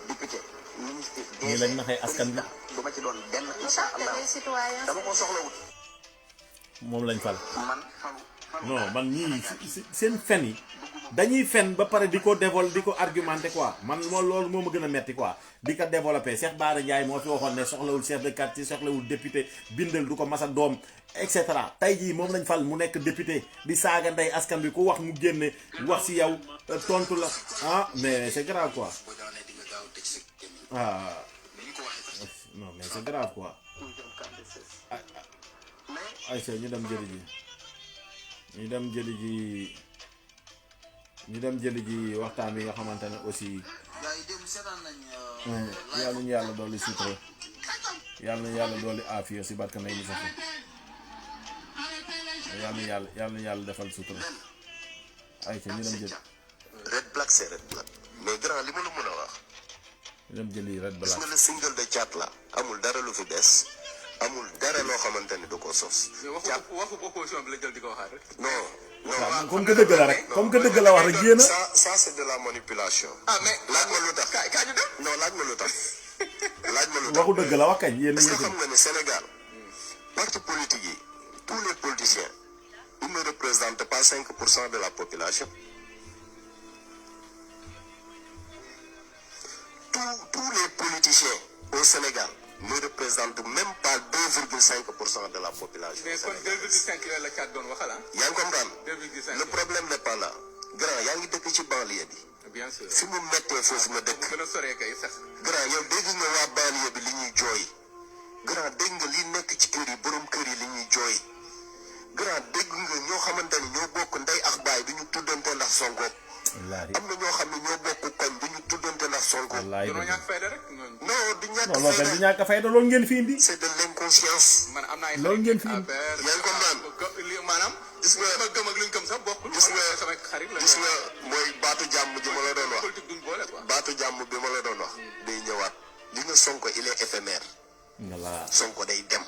député ministre nii lañ naxee askan bi du ma ci doon benn incha allah dama ko soxla wut moom lañ fal man non man ñii seen fen yi dañuy fen ba pare di ko argumenté quoi man moo loolu moo ma gën a metti quoi di ko développé Cheikh Bara Ndiaye moo fi waxoon ne soxlawul chef de quartier soxlawul député bindal du ko masa doom et cetera tey jii moom lañ fal mu nekk député di saaga ndey askan bi ku wax mu génne wax si yow tontu la mais c'est grave quoi non mais c'est grave quoi ayca ñu dem jëli ji waxtaan bi nga xamante ne aussi yàlla ñu yàlla dolli sutura yàlla na yàlla dolli aafiya si barka nay Moussa yàlla na yàlla defal sutura ayca ñu dem jëli Red Black c'est Red Black mais grand li ma la mën a wax ñu dem jëli Red Black gis nga le single de Thiat la amul dara lu fi des amul dara loo xamante ni du ko sos. waxu opposition bi la jël di ko waxaat rek. non comme que dëgg la rek comme que dëgg la wax rek yéen a. ça c'est de la manipulation. mais laaj ma lu tax kaay ñu dem. non laaj ma lu tax. waxu dëgg la wax kañ yéen a. est-ce que xam nga ne Sénégal parti politique yi tous les politiciens il ne représente pas 5% de la population. Tous les politiciens au Sénégal ne représentent même pas 2,5% de la population. Mais kon 2,5 la Thiat doon waxal ah. yaa ngi comprendre. 2,5 le problème n'est pas là. grand yaa ngi dëkk ci banlieue bi. bien sûr fi mu méttee foofu nga dëkk. gën a soree kay sax. grand yow dégg nga waa banlieue bi li ñuy jooy. grand dégg nga li nekk ci kër yi borom kër yi li ñuy jooy. grand dégg nga ñoo xamante ni ñoo bokk ndey ak baay du ñu tuddante ndax Sonko. am na ñoo xam ne ñoo bokk koñ du ñu tuddante ndax Sonko. ñoo ñàkk fayda rek. non du ñàkk non loolu du ñàkk fayda loolu ngeen fi indi. c'est de l'inconscience. man am na ay loolu ngeen fi indi. yaa ngi comprendre. maanaam. gis nga ma gëm ak luñ gëm sax bokkul. gis nga sama xarit la. gis nga mooy baatu jàmm ji ma la doon wax. politique duñ boole quoi. baatu jàmm bi ma la doon wax. day ñëwaat li nga Sonko il est éphémère. voilà Sonko day dem.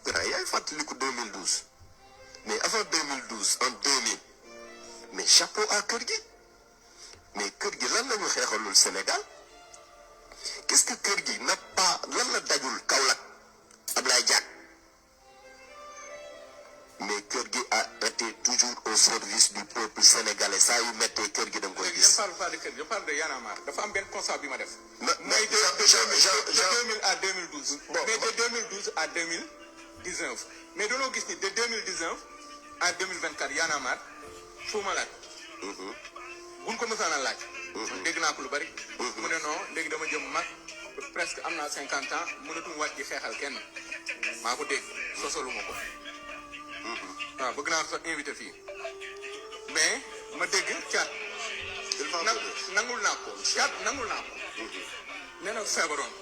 grand yaay fàttaliku 2012. mais avant 2012 en 2000 mais chapeau à kër gi. mais kër gi lan la ñu xeexalul Sénégal qu'est-ce que kër gi n'a pas lan la dajul Kaolack Ablaye Diack mais kër gi a été toujours au service du peuple sénégalais saa yu méttee kër gi da nga koy gis. je parle pas de kër gi je parle de Y'en a marre dafa am benn constat bi ma def. mais de 2000 à 2012. bon mais de 2012 à 2019 mais dañoo gis ni de 2019 à 2024 Y'en a marre fu ma laaj. buñ ko mësaan a laaj. dégg naa ko lu bari. mu ne non léegi dama jëm mag presque am naa 50 ans mënatuñ wàcc di xeexal kenn maa ko dégg sosaluma ko. waaw bëgg naa ko invité fii mais ma dégg Thiat. nangul naa ko Thiat nangul naa ko. nee na feebaroon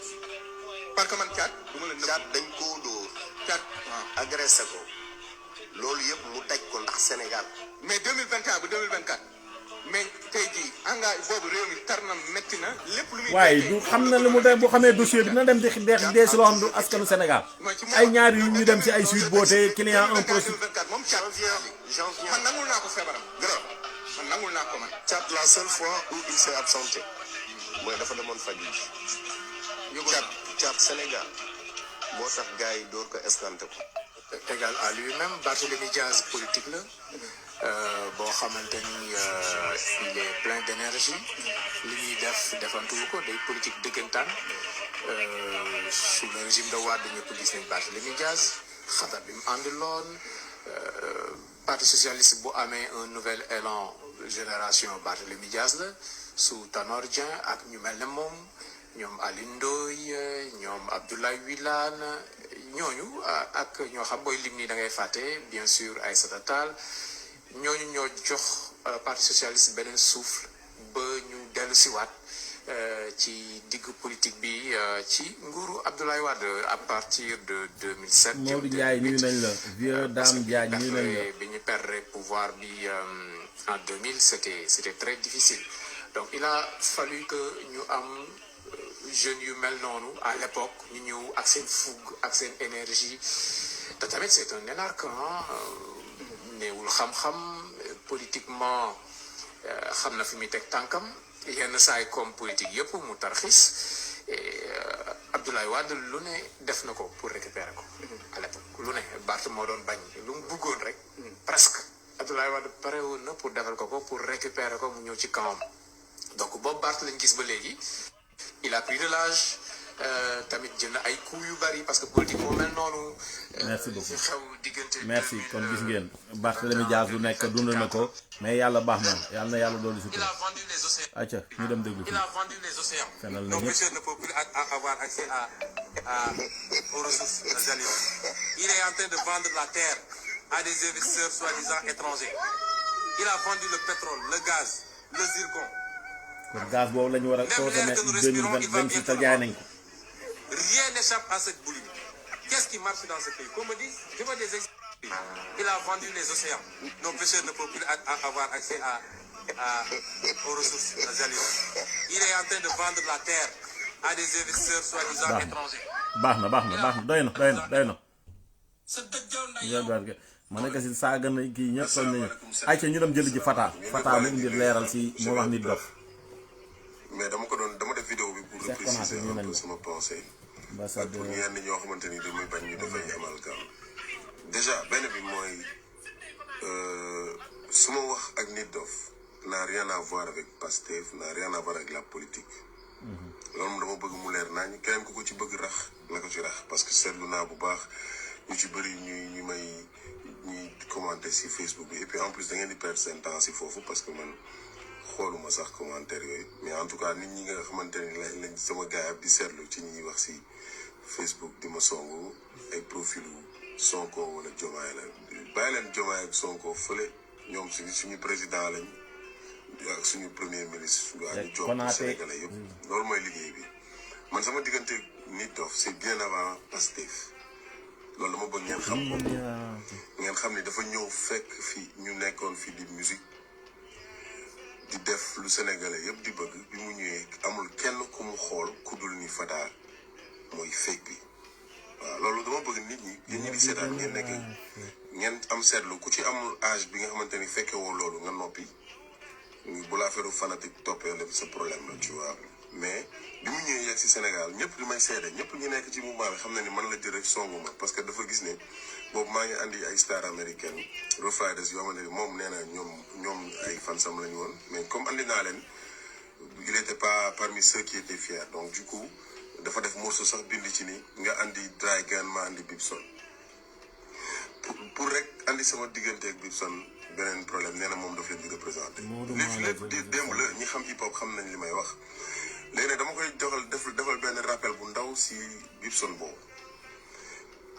parce que man Thiat du ma la nëbb. Thiat dañ koo dóor. Thiat waaw agressé ko loolu yëpp mu daj ko ndax Sénégal. mais 2021 ba 2024 mais tey jii engagé boobu réew mi tar na métti na lépp lu muy. waaye du xam na li mu dee bu xamee dossier bi na dem di dee si loo xam du askanu Sénégal ay ñaari yu ñu dem si ay suite boote client un procès. 2024 moom Thiat janvier man nangul naa ko feebaram. grand man nangul naa ko man. Thiat la seule fois où il s'est absenté mooy dafa demoon faju ji. Thiat Sénégal moo tax gars yi door ko escanté ko. égal à lui-même Barthélémy Diaz politique la boo xamante ni il est plein d'énergie li ñuy defantuwu ko day politique dëggantaan sous le régime de Wade ñëpp gis nañ Barthélémy Diaz xatar bi mu àndiloon parti socialiste bu amee un nouvel élan génération Barthélémy Diaz la sous Tanor Dieng ak ñu mel ne moom ñoom Alioune Ndoye ñoom Abdoulaye Wilane ñooñu ak ñoo xam booy lim nii da ngay fàtte bien sûr Aïssata Tall ñooñu ñoo jox parti socialiste beneen souffle ba ñu dellu siwaat ci digg politique bi ci nguuru Abdoulaye Wade à partir de 2007. Maodo Ndiaye nuyu nañ la vieux Dame Diagne nuyu nañ la. bi ñu perdre pouvoir bi en 2000 c'était très difficile donc il a fallu que ñu am jeunes yu mel noonu à l'époque ñu ñëw ak seen fougue ak seen énergie te tamit c'est un énarquant néewul xam-xam politiquement xam na fi muy teg tànkam yenn saay comme politique yëpp mu tarxis Abdoulaye Wade lu ne def na ko pour récupérer ko à l'époque lu ne Barth moo doon bañ lu mu bëggoon rek presque Abdoulaye Wade pare woon na pour defal ko pour récupérer ko mu ñëw ci kawam donc boobu Barth lañ gis ba léegi il a pris de l'âge tamit jënd ay coups yu bari parce que politique moo mel noonu. merci beaucoup xew diggante. merci kon gis ngeen Barthélémy Dias lu nekk dund na ko mais yàlla baax na yàlla na yàlla doolu si ko. Il a vendu les océans. acca ñu dem déglu Il a vendu les océans. fenal na Nos ñëpp. pêcheurs ne peuvent plus avoir accès aux ressources halieutiques. Il est en train de vendre la terre à des investisseurs soi-disant étrangers. Il a vendu le pétrole, le gaz, le zircon. kon gaz boobu la ñu war a consommer 2026 te jaay nañ ko. Rien n'échappe à cette boulimie. Qu'est-ce qui marche dans ce pays? Qu'on me dise, je veux des exemples. Il a vendu les océans. Nos pêcheurs ne peuvent plus avoir accès aux ressources halieutiques. Il est en train de vendre la terre à des investisseurs soi-disant étrangers. baax na doy na. ma nekk si saaga na kii ñëpp tooñ nañu ayca ñu dem jëli ji Fata mu indi leeral si moo wax nit dof. mais dama def vidéo bi pour préciser un peu sama pensée ak pour ñenn ñoo xamante ni dañuy bañ ñu dafay amalgame déjà benn bi mooy su ma wax ak Nit Doff n'a rien à voir avec Pastef, n'a rien à voir avec la politique. loolu moom dama bëgg mu leer naa ñu keneen ku ko ci bëgg rax na ko ci rax parce que seetlu naa bu baax ñu ci bëri ñuy ñuy commenter si Facebook bi et puis en plus da ngeen di perdre seen temps si foofu parce que man xooluma sax commentaire yooyu mais en tout cas nit ñi nga xamante ni lañ sama gars di seetlu ci ñuy wax si Facebook di ma songu ay profilu Sonko wala Diomaye la bàyyi leen Diomaye ak Sonko fële ñoom suñu président lañ ak suñu premier ministre ak ñu jox Sénégalais yëpp loolu mooy liggéey bi man sama diggante Nit Doff c'est bien avant Pastef loolu dama bëgg ngeen xam ko ngeen xam ni dafa ñëw fekk fii ñu nekkoon fii di musique di def lu Sénégalais yëpp di bëgg bi mu ñëwee amul kenn ku mu xool ku dul ni Fada mooy fake bi waaw loolu dama bëgg nit ñi yéen ñi di seetaan ngeen nekk ngeen am seetlu ku ci amul âge bi nga xamante ni fekke woo loolu nga noppi bu la affaire fanatique toppee lépp sa problème la tu vois mais bi mu ñëwee yegg si Sénégal ñëpp li may seede ñëpp ñu nekk ci mouvement bi xam na ni man la jël rek songu ma parce que dafa gis ne boobu maa ngi andi ay star américaine Rough Riders yoo xamante ni moom nee na ñoom ay fansam lañu woon mais comme andi naa leen il était pas parmi ceux qui étaient fiers donc du coup dafa def morceau sax bind ci ni nga andi Dry Gun ma andi Bibson pour rek andi sama diggante ak Bibson beneen problème nee na moom daf leen di représenté lépp démb la ñi xam hip hop xam nañ li may wax léegi nag dama koy defal benn rappel bu ndaw si Bibson boobu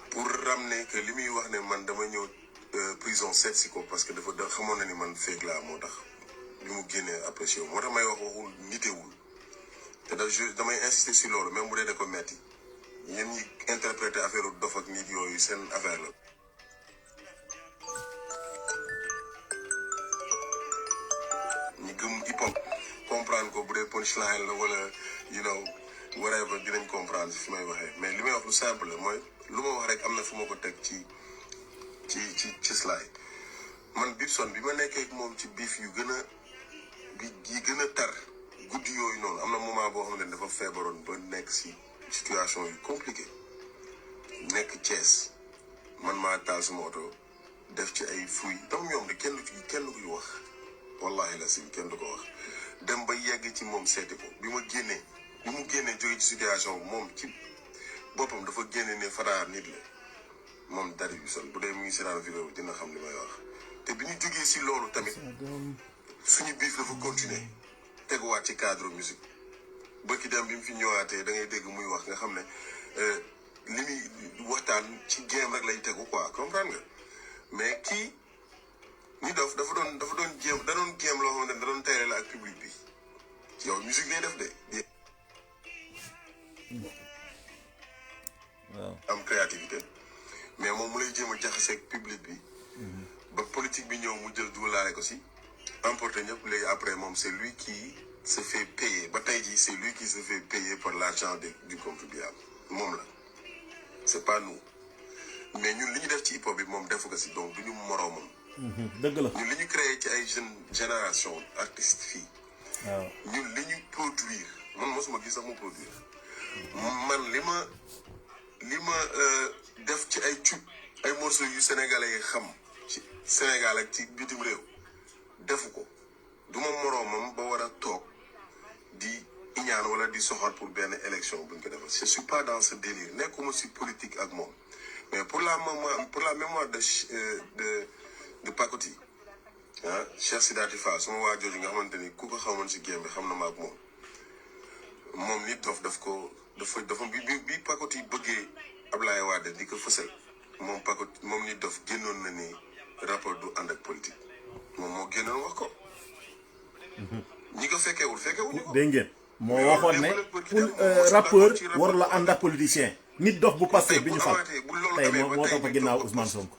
pour ramener que li muy wax ne man dama ñëw prison seet si ko parce que dafa xamoon na ni man féeg laa moo tax bi mu génnee apprécié moo tax may wax waxul nitewul te damay insister si loolu même bu dee da ko metti yéen ñi interpréter affaire dof ak nit yooyu seen affaire la ñi gëm hip hop comprendre ko bu dee punchline la wala you know whatever dinañ comprendre fi may waxee mais li may wax lu simple la mooy lu ma wax rek am na fu ma ko teg ci slide man Bibson bi ma nekkee ak moom ci biif yu gën a tar guddi yooyu noonu am na moment boo xam ne dafa feebaroon ba nekk si situation yu compliqué nekk Thiès man maa taal sama oto def ci ay fuy tam ñoom de kenn kuy wax wallahi la si kenn du ko wax dem ba yegg ci moom seeti ko bi mu génnee jóge ci situation moom ci boppam dafa génne ne Fada nit la moom Dari Bibson bu dee mu ngi seetaan vidéo dina xam li may wax te bi ñu jógee si loolu tamit suñu biif dafa continuer teguwaat ci cadre musique bëkki dem bi mu fi ñëwaatee da ngay dégg muy wax nga xam ne li muy waxtaan ci game rek lay tegu quoi comprendre nga mais kii Nit Doff dafa doon jéem da doon jéem loo xamante ne da doon tayale la ak public bi yow musique lay def de am créativité mais moom mu lay jéem a jaxaseeg public bi ba politique bi ñëw mu jël dugalaale ko si emporté ñëpp léegi après moom c'est lui qui se fait payer ba tey jii c'est lui qui se fait payer par l'argent du contribuable moom la c'est pas nous mais ñun li ñu def ci hip hop bi moom defu ko si donc du ñu moroomam dëgg la ñun li ñu créé ci ay génération artiste fii waaw ñun li ñu produire man mosuma gis sax mu produire man li ma def ci ay tube ay morceaux yu sénégalais yi xam ci Sénégal ak ci bitim réew defu ko du ma moroomam ba war a toog di iñaan wala di soxor pour benn élection buñ ko defal je suis pas dans ce délire nekkuma si politique ak moom mais pour la mémoire de Pakoti Cheikh Sidaati Fall sama waa jooju nga xamante ni ku ko xamoon si game bi xam na ma ak moom Nit Doff dafa bi Pakoti bëggee Ablaye Wade di ko fësal moom Nit Doff génnoon na ni rapport du ànd ak politique moom moo génnoon wax ko ñi ko fekkewuñu ko dégg ngeen moo waxoon ne pour rappeur war la ànd ak politicien Nit Doff bu passé bi ñu fal tey moo topp ginnaaw Ousmane Sonko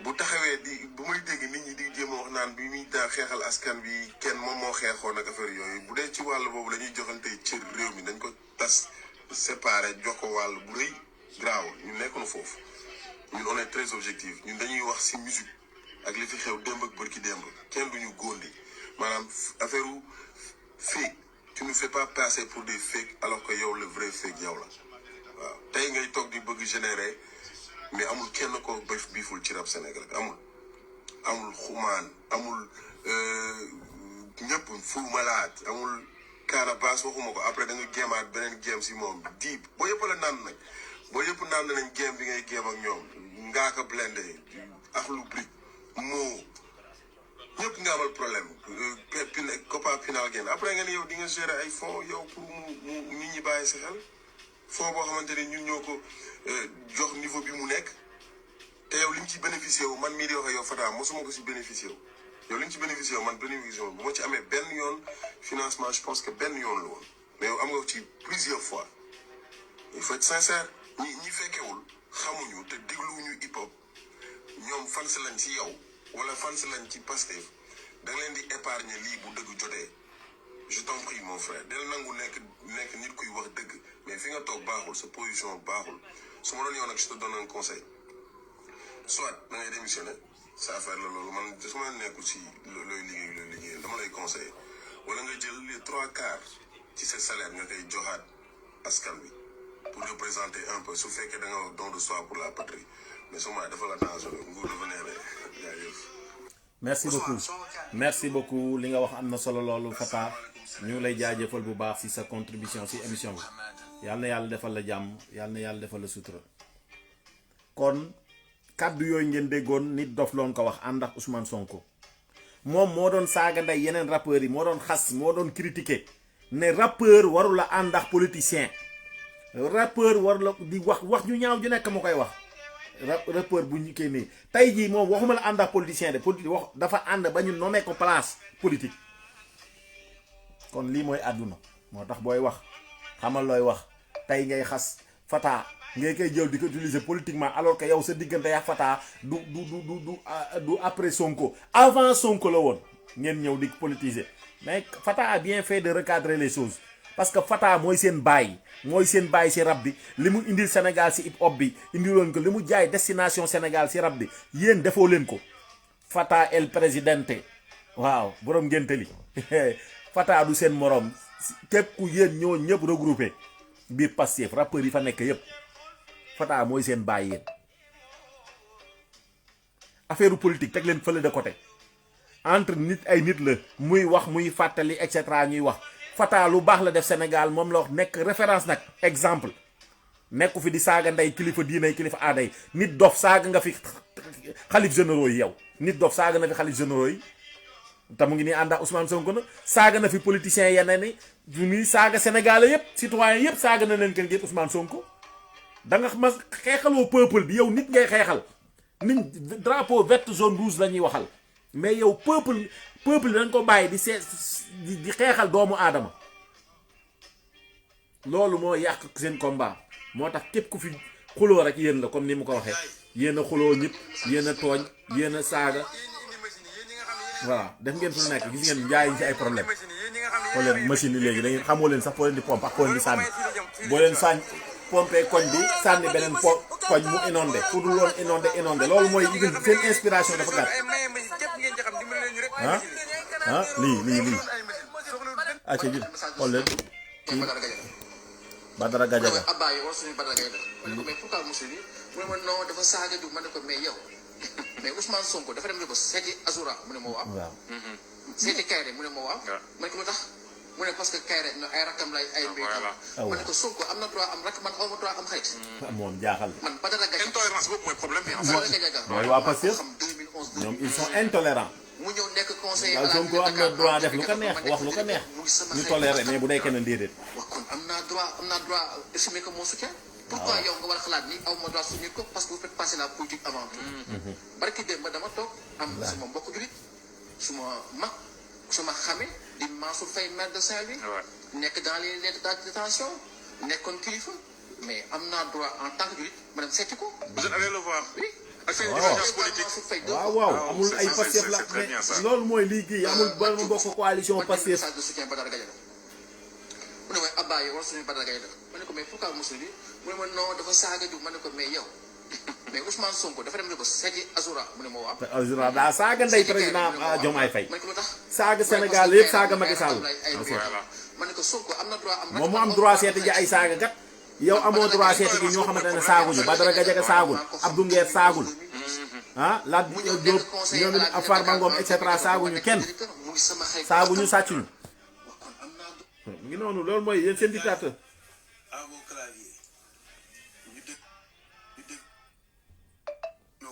bu taxawee bu may dégg nit ñi di jéem a wax naan bi muy daa xeexal askan bi kenn moom moo xeexoon ak affaire yooyu bu dee ci wàll boobu la ñuy joxante cër réew mi dañ ko tas séparé jox ko wàll bu rëy graawul ñu nekkoon foofu ñun on est très objectif ñun dañuy wax si musique ak li fi xew démb ak bërki démb kenn duñu góondi maanaam affaire u fake tu ne fais pas passer pour des fake alors que yow le vrai fake yow la waaw tey ngay toog di bëgg générer mais amul kenn ko biiful ci rap Sénégal bi amul amul xumaan amul ñëpp Fou Malade amul Canabasse waxuma ko après da nga géemaat beneen géem si moom diib boo yëpp la naan nag boo yëpp naan nañ géem bi ngay géem ak ñoom Ngaaka Blindé Akhlou Brick moo ñëpp nga amal problème Copa Pinal Game après nga ne yow di nga gérer ay fonds yow pour mu nit ñi bàyyi sa xel fonds boo xamante ne ñun ñoo ko jox niveau bi mu nekk te yow li ñu ci bénéficié wu man mii di wax ak yow Fata mosuma ko si bénéficié wu yow li ñu ci bénéficié wu man bénéficié wu bu ma ci amee benn yoon financement je pense que benn yoon la woon mais yow am nga ci plusieurs fois il faut être sincère ñi fekkewul xamuñu te dégluwuñu hip hop ñoom fans lañ ci yow wala fans lañ ci Pastef da nga leen di épargner lii bu dëgg jotee je t'en prie mon frère del nangu nekk nit kuy wax dëgg mais fi nga toog baaxul sa position baaxul su ma doon yow nag je te donne un conseil soit da ngay démissionner sa affaire la loolu man su ma nekkul si looy liggéey dama lay conseiller wala nga jël les 3/4 ci sa salaire nga koy joxaat askan bi pour représenter un peu su fekkee da nga wax don de soi pour la patrie mais su ma dafa la attention nguur dafa neexee jaajëf. merci beaucoup li nga wax am na solo loolu Fata ñu ngi lay jaajëfal bu baax si sa contribution si émission bi yàlla na yàlla defal la jàmm yàlla na yàlla defal la sutura. kon kàddu yooyu ngeen déggoon nit dof loon ko wax ànd ak Ousmane Sonko moom moo doon saaga ndey yeneen rappeurs yi moo doon xas moo doon critiquer ne rappeur waru la ànd ak politicien rappeur waru la di wax ñu ñaaw ju nekk mu koy wax rappeur bu ñu koy nii tey jii moom waxuma la ànd ak politicien de politique wax dafa ànd ba ñu nommé ko place politique kon lii mooy àdduna moo tax booy wax xamal looy wax tey ngay xas Fata ngay koy jël di ko utiliser politiquement alors que yow sa diggante yaa Fata du après Sonko avant Sonko la woon ngeen ñëw di politiser mais Fata a bien fait de recadrer les choses parce que Fata mooy seen baay si rap bi li mu indil Sénégal si hip hop bi indiloon ko li mu jaay destination Sénégal si rap bi yéen defoo leen ko Fata el présidente waaw borom ngénte li Fata du seen morom képp ku yéen ñoo ñëpp regroupé biir Pastef rappeurs yi fa nekk yëpp Fata mooy seen baay yéen affaire politique teg leen fële de côté entre nit ay nit la muy wax muy fàttali et cetera ñuy wax Fata lu baax la def Sénégal moom la wax nekk référence nag exemple nekku fi di saaga ndey kilifa diinay kilifa aaday nit dof saaga nga fi xalif généraux yi yow nit dof saaga na fi xalif généraux yi te mu ngi nii ànd ak Ousmane Sonko na saaga na fi politiciens yeneen ni du nii saaga sénégalais yëpp citoyens yëpp saaga na leen kenn ngeen Ousmane Sonko da nga ma xeexaloo peuple bi yow nit ngay xeexal nit drapeau vert jaune rouge la ñuy waxal mais yow peuple dañ ko bàyyi di xeexal doomu aadama loolu moo yàq seen combat moo tax képp ku fi xuloo rek yéen la comme ni mu ko waxee yéen a xuloo ñëpp yéen a tooñ yéen a saaga voilà def ngeen fu nekk gis ngeen njaay ci ay problème xool leen machine yi léegi da ngeen xamoo leen sax foo leen di pompe ak foo leen di sànni boo leen pompe koñ bi sànni beneen koñ mu inondé fu dul woon inondé loolu mooy seen inspiration dafa gàtt lii acca ji xool leen kii Badara Gadiaga mais pourquoi monsieur bi mu ne ma non dafa saaga du ma ne ko mais yow mais Ousmane Sonko dafa dem ne ko seeti Azura mu ne ma waaw seeti Kayre mu ne ma waaw ma ne ko lu tax mu ne parce que Kayre ay rakkam lay ay mbéy ma ne ko Sonko am na droit am rakk man aw ma droit am xarit moom jaaxal man Badara Gadiaga intolérance boobu mooy problème bi Badara Gadiaga mooy waa Pastef ñoom ils sont intolérants mu ñëw nekk conseiller daal Sonko am na droit def lu ko neex wax lu ko neex ñu toléré mais bu dee keneen déedéet kon am naa droit estimer que mon soutien pourquoi yow nga war a xalaat ni aw ma droit soutenir ko parce que vous faites passer la politique avant tout barki démb ba dama toog am suma mbokk julit suma mag suma xame di Mansour Faye maire de Saint-Louis nekk dans les détention nekkoon kilifa mais am naa droit en tant que julit ma dem seeti ko vous êtes allé le voir oui waaw amul ay Pastef la mais loolu mooy liggéey amul ba ma bokk coalition Pastef de soutien Badara Gadiaga mu ne mooy Abba yow war suñu Badara Gadiaga ma ne ko mais pourquoi monsieur bi mu ne ma non dafa saaga du ma ne ko mais yow mais Ousmane Sonko dafa dem ne ko seeti Azura mu ne ma waaw Azura daa saaga ndey président Diomaye Faye ma ne ko lu tax saaga Sénégal yëpp saaga Macky Sall ma ne ko Sonko am na droit am moom mu am droit seeti ji ay saaga gat yow amoo droit seeti gi ñoo xamante ne saaguñu Badara Gadiaga saagul Abdou Nguer saagul ah Lat Diop ñoom it ak Farba Ngom et cetera saaguñu kenn saaguñu sàccuñu ngi noonu loolu mooy yéen seen dictateur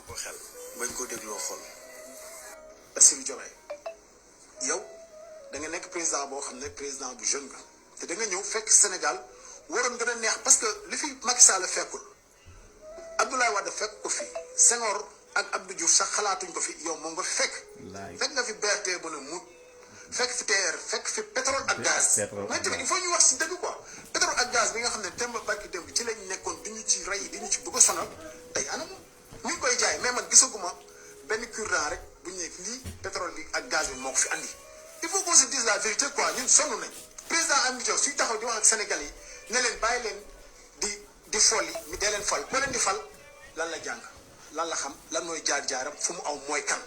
ko xel bañ ko dégloo xol Bassirou Diomaye yow da nga nekk président boo xam ne président bu jeune nga te da nga ñëw fekk Sénégal waroon gën a neex parce que li fi Macky Sall fekkul Abdoulaye Wade fekk ko fi Senghor ak Abdou Diouf sax xalaatuñ ko fi yow moom nga fi fekk nga fi BRT bu ne mu fekk fi TER fekk fi pétrole ak gaz mais tamit il faut ñu wax si dëgg quoi pétrole ak gaz bi nga xam ne démb barki démb ci lañ nekkoon di ñu ci rey di ñu ci bëgg a sonal tey anam ñu ngi koy jaay mais man gisaguma benn cure-dent rek bu ñu nekk lii pétrole bi ak gaz bi moo ko fi andi il faut qu'on se dise la vérité quoi ñun sonn nañ président Amady Diop suy taxaw di wax ak Sénégal yi ne leen bàyyi leen di folli mi dee leen fal boo leen di fal lan la jàng lan la xam lan mooy jaar-jaaram fu mu aw mooy kan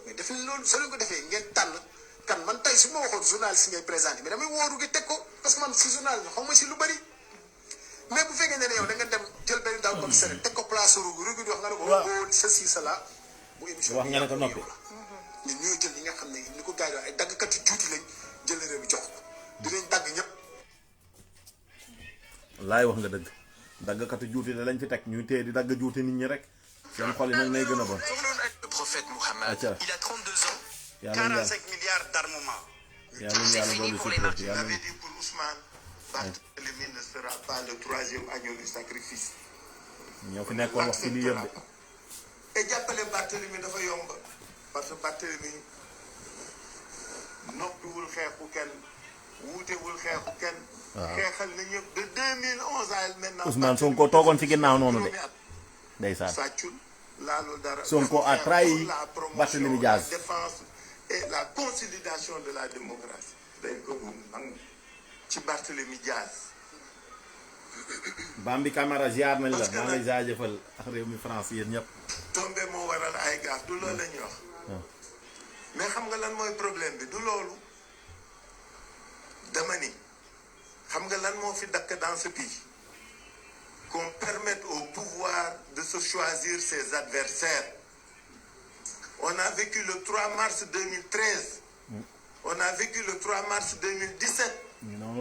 mais def leen loolu soo leen ko defee ngeen tànn kan man tey su ma waxoon journaliste ngay présenté mais damay wóoru gi teg ko parce que man si journal bi xaw ma si lu bëri mais bu fekkee ne yow da nga dem jël benn daal commissaire teg ko place rugu di wax nga ne ko woo ceci cela bu émission wax nga ne ko noppi ñun ñoo jël yi nga xam ne ni ko gars yi ay daggkati juuti lañ jël réew mi jox ko dinañ dagg ñëpp laay wax nga dëgg daggkati juuti la lañ fi teg ñuy téye di dagg juuti nit ñi rek seen xol yi nag nay gën a bon le prophète Mohammed il a 32 ans 45 milliards d'armement. yàlla doolu sutura Il avait dit pour Ousmane, Barthélémy ne sera pas le troisième agneau du sacrifice. ñoo fi nekkoon wax ci lii yëpp de. Et jàppale Barthélémy dafa yomb parce que Barthélémy noppiwul xeexu kenn wuutewul xeexu kenn. xeexal na ñëpp de 2011 à maintenant. Ousmane Sonko toogoon ci ginnaaw noonu de. ndeysaan Sonko a trahi Barthélémy Diaz. Et la consolidation de la démocratie. dañ ko nangu ci Barthélémy Diaz. Bambi Camara ziar nañ la maa ngi lay jaajëfal ak réew mi France yéen ñëpp. tombé moo waral ay gaaf du loolu la ñuy wax. mais xam nga lan mooy problème bi du loolu. dama ni xam nga lan moo fi dakk dans ce pays. qu'on permette au pouvoir de se choisir ses adversaires. On a vécu le 3 mars 2013. On a vécu le 3 mars 2017.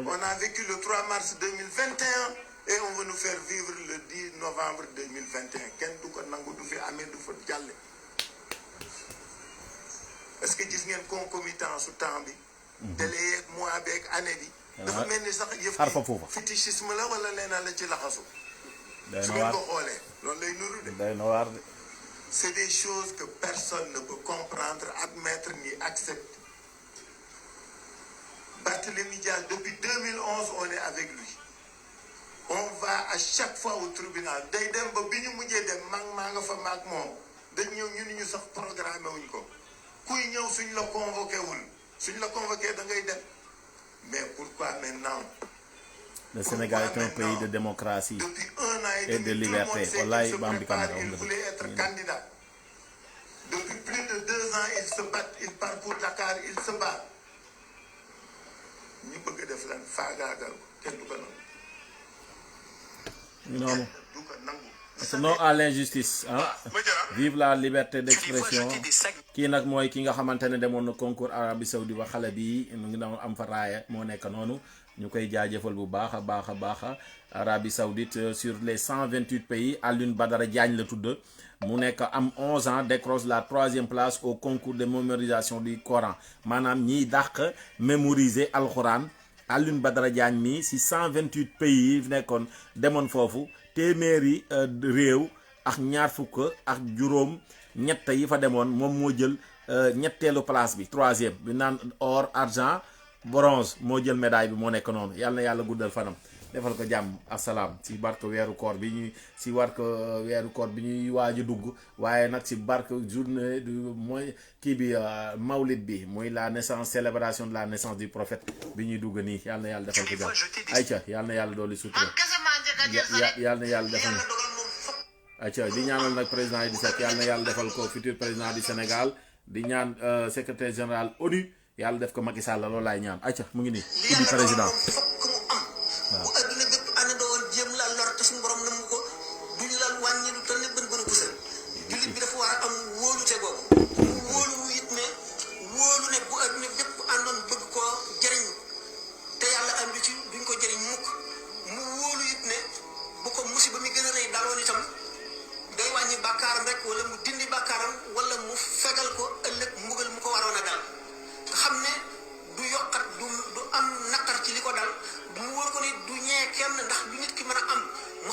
On a vécu le 3 mars 2021. Et on veut nous faire vivre le 10 novembre 2021. Ken du ko nangu du fi amee du fa jàlle. Est-ce que gis ngeen concomitance su temps bi. délai yeeg mois beeg année bi. dafa mel ni sax yëf fétichisme la wala leena la ci laxasu. su ngeen ko xoolee loolu lay nuru de. day na waar de. C'est des choses que personne ne peut comprendre, admettre ni accepter. Barthélémy Diaz, depuis 2011, on est avec lui. On va à chaque fois au tribunal. Day dem ba biñu mujjé dem maa nga fa maak moom dañ ñëw ñu sax programmé wuñ ko kuy ñëw suñ la convoqué da ngay dem mais pourquoi maintenant? Le Sénégal est un pays de démocratie et de liberté. Wallahi Bambi Camara voulait être candidat. Depuis plus de 2 ans, il se bat, il part pour Dakar, il se bat. Ñu bëgg def lan faagaagal kenn du ko nangu. Non. C'est non à l'injustice. Hein? Vive la liberté d'expression. Kii nag mooy ki nga xamante ne demoon na concours Arabie Saoudi ba xale bi mu ngi doon am fa raaya moo nekk noonu. ñu koy jaajëfal bu baax a baax Arabie Saoudite sur les 128 pays Alioune Badara Diagne la tudd mu nekk am 11 ans décroche la 3e place au concours de mémorisation du Coran maanaam ñiy dàq mémoriser alxuraan Alioune Badara Diagne mi si 128 pays yi nekkoon demoon foofu téeméeri réew ak ñaar fukk ak juróom ñett yi fa demoon moom moo jël ñetteelu place bi 3e bi naan or argent bronze moo jël médaille bi moo nekk noonu yàlla na yàlla guddal fanam defal ko jàmm asalaam si barke weeru koor bi ñuy si warko weeru koor bi ñuy waaj a dugg waaye nag si barke journée du mooy kii bi mawlid bi mooy la naissance célébration de la naissance du prophète bi ñuy dugg nii yàlla na yàlla defal ko jàmm ayca yàlla na yàlla dooli sutura yàlla na yàlla defal ayca di ñaanal nag président yi di Seck yàlla na yàlla defal ko futur président du Sénégal di ñaan secrétaire général ONU yàlla def ko Macky Sall loolu laay ñaan acca mu ngi nii idi président waaw bu adduna bépp àndandoo woon jéem la lor te suñu borom nam ko duñu la wàññi lu toll ne bën bënu pusal jullit bi dafa war a am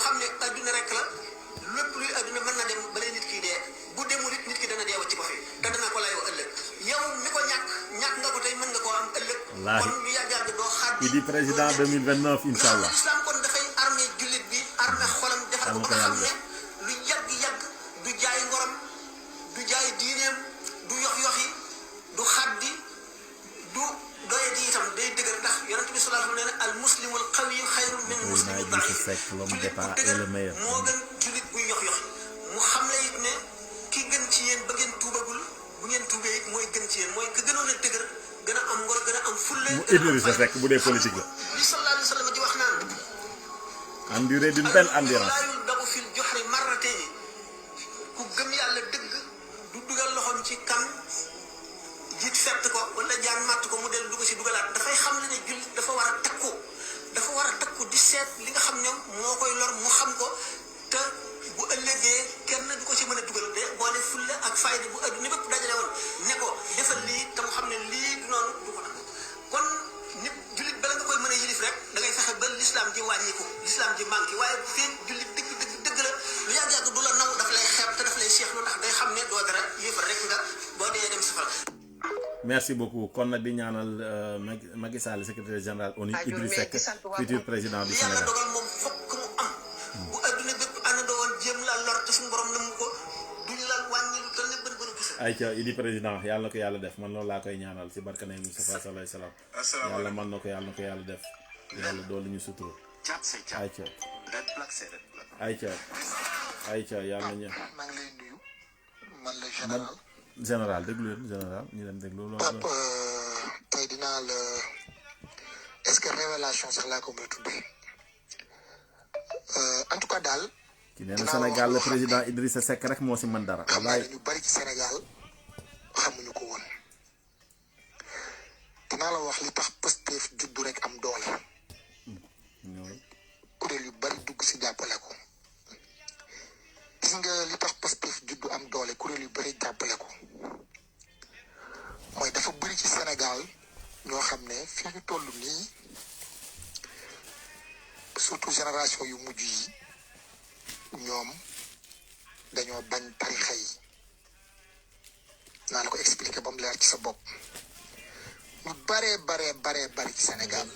xam ne adduna rek la lépp luy adduna mën na dem balay nit ki dee bu demul it nit ki dana dee wàcc ko fi te dana ko layoo ëllëg yow mi ko ñàkk nga ko tey mën nga koo am ëllëg. wallaahi kon lu yàgg doo xaar di président 2029 incha allah. islam kon dafay armé jullit bi armé xolam defar ko ba xam ne lu yàgg du jaay ngorom du jaay diineem du yox-yoxi du xaddi du doye di itam day dëgër ndax yonent bi sallallahu alayhi wa sallam nee na al muslimul qawiyyu xayrun min muslimid da'if jullit bu dëgër moo gën jullit buy yox-yoxi mu xam la it ne ki gën ci yéen ba ngeen tuubagul bu ngeen tuubee it mooy gën ci yéen mooy ka gënoon a dëgër gën a am ngor gën a am fulla mu Idrissa Seck bu dee politique la. li sallallahu alayhi wa sallam di wax naan enduré d'une belle endurance. laayul dagu fil joxri marratayni ku gëm yàlla dëgg du dugal loxoom ci kan jiit fett ko wala jaan màtt ko mu del du ko si dugalaat dafay xam ne jullit dafa war a takku di seet li nga xam ne moo koy lor mu xam ko te bu ëllëgee kenn du ko ci mën a dugal de boole fulla ak fayda bu adduna bépp dajale woon ne ko defal lii te mu xam ne lii du noonu du ko nag kon nit jullit bala nga koy mën a yilif rek da ngay fexe ba l'islam ji wàññiku l'islam ji manqué waaye bu fee jullit dëgg la lu yàgg du la naw daf lay xeeb te daf lay seexlu ndax day xam ne doo dara yëfal rek nga boo dee dem safara. merci beaucoup kon nag di ñaanal Macky Sall secrétaire général ONU Idrissa Seck futur président du Sénégal. yàlla dogal moom fokk mu am. bu adduna bépp àndandoo woon jéem la lor te suñu borom nam ko duñu la wàññi lu toll ne bën bën a gis. ayca Idi président yàlla na ko yàlla def man loolu laa koy ñaanal si barke Nabi Mustafa sallallahu alayhi wa sallam. yàlla mën na ko yàlla def. yàlla doolu ñu sutura. ayca yàlla na ñu. maa ngi lay nuyu man la général. général déglu leen général ñu dem déglu loolu. Pape tey dinaa la est-ce que révélation sax laa ko may tuddee en tout cas daal. ki nee na Sénégal le président Idrissa Seck rek moo si mën dara. xam naa ñu bari ci Sénégal xamuñu ko woon dinaa la wax li tax Pastef juddu rek am doole. kuréel yu bari dugg si jàppale ko. gis nga li tax Pastef juddu am doole kuréel yu bari jàppale ko mooy dafa bari ci Sénégal ñoo xam ne fii ñu toll nii surtout génération yu mujj yi ñoom dañoo bañ tarixa yi naa la ko expliquer ba mu leer ci sa bopp ñu bari ci Sénégal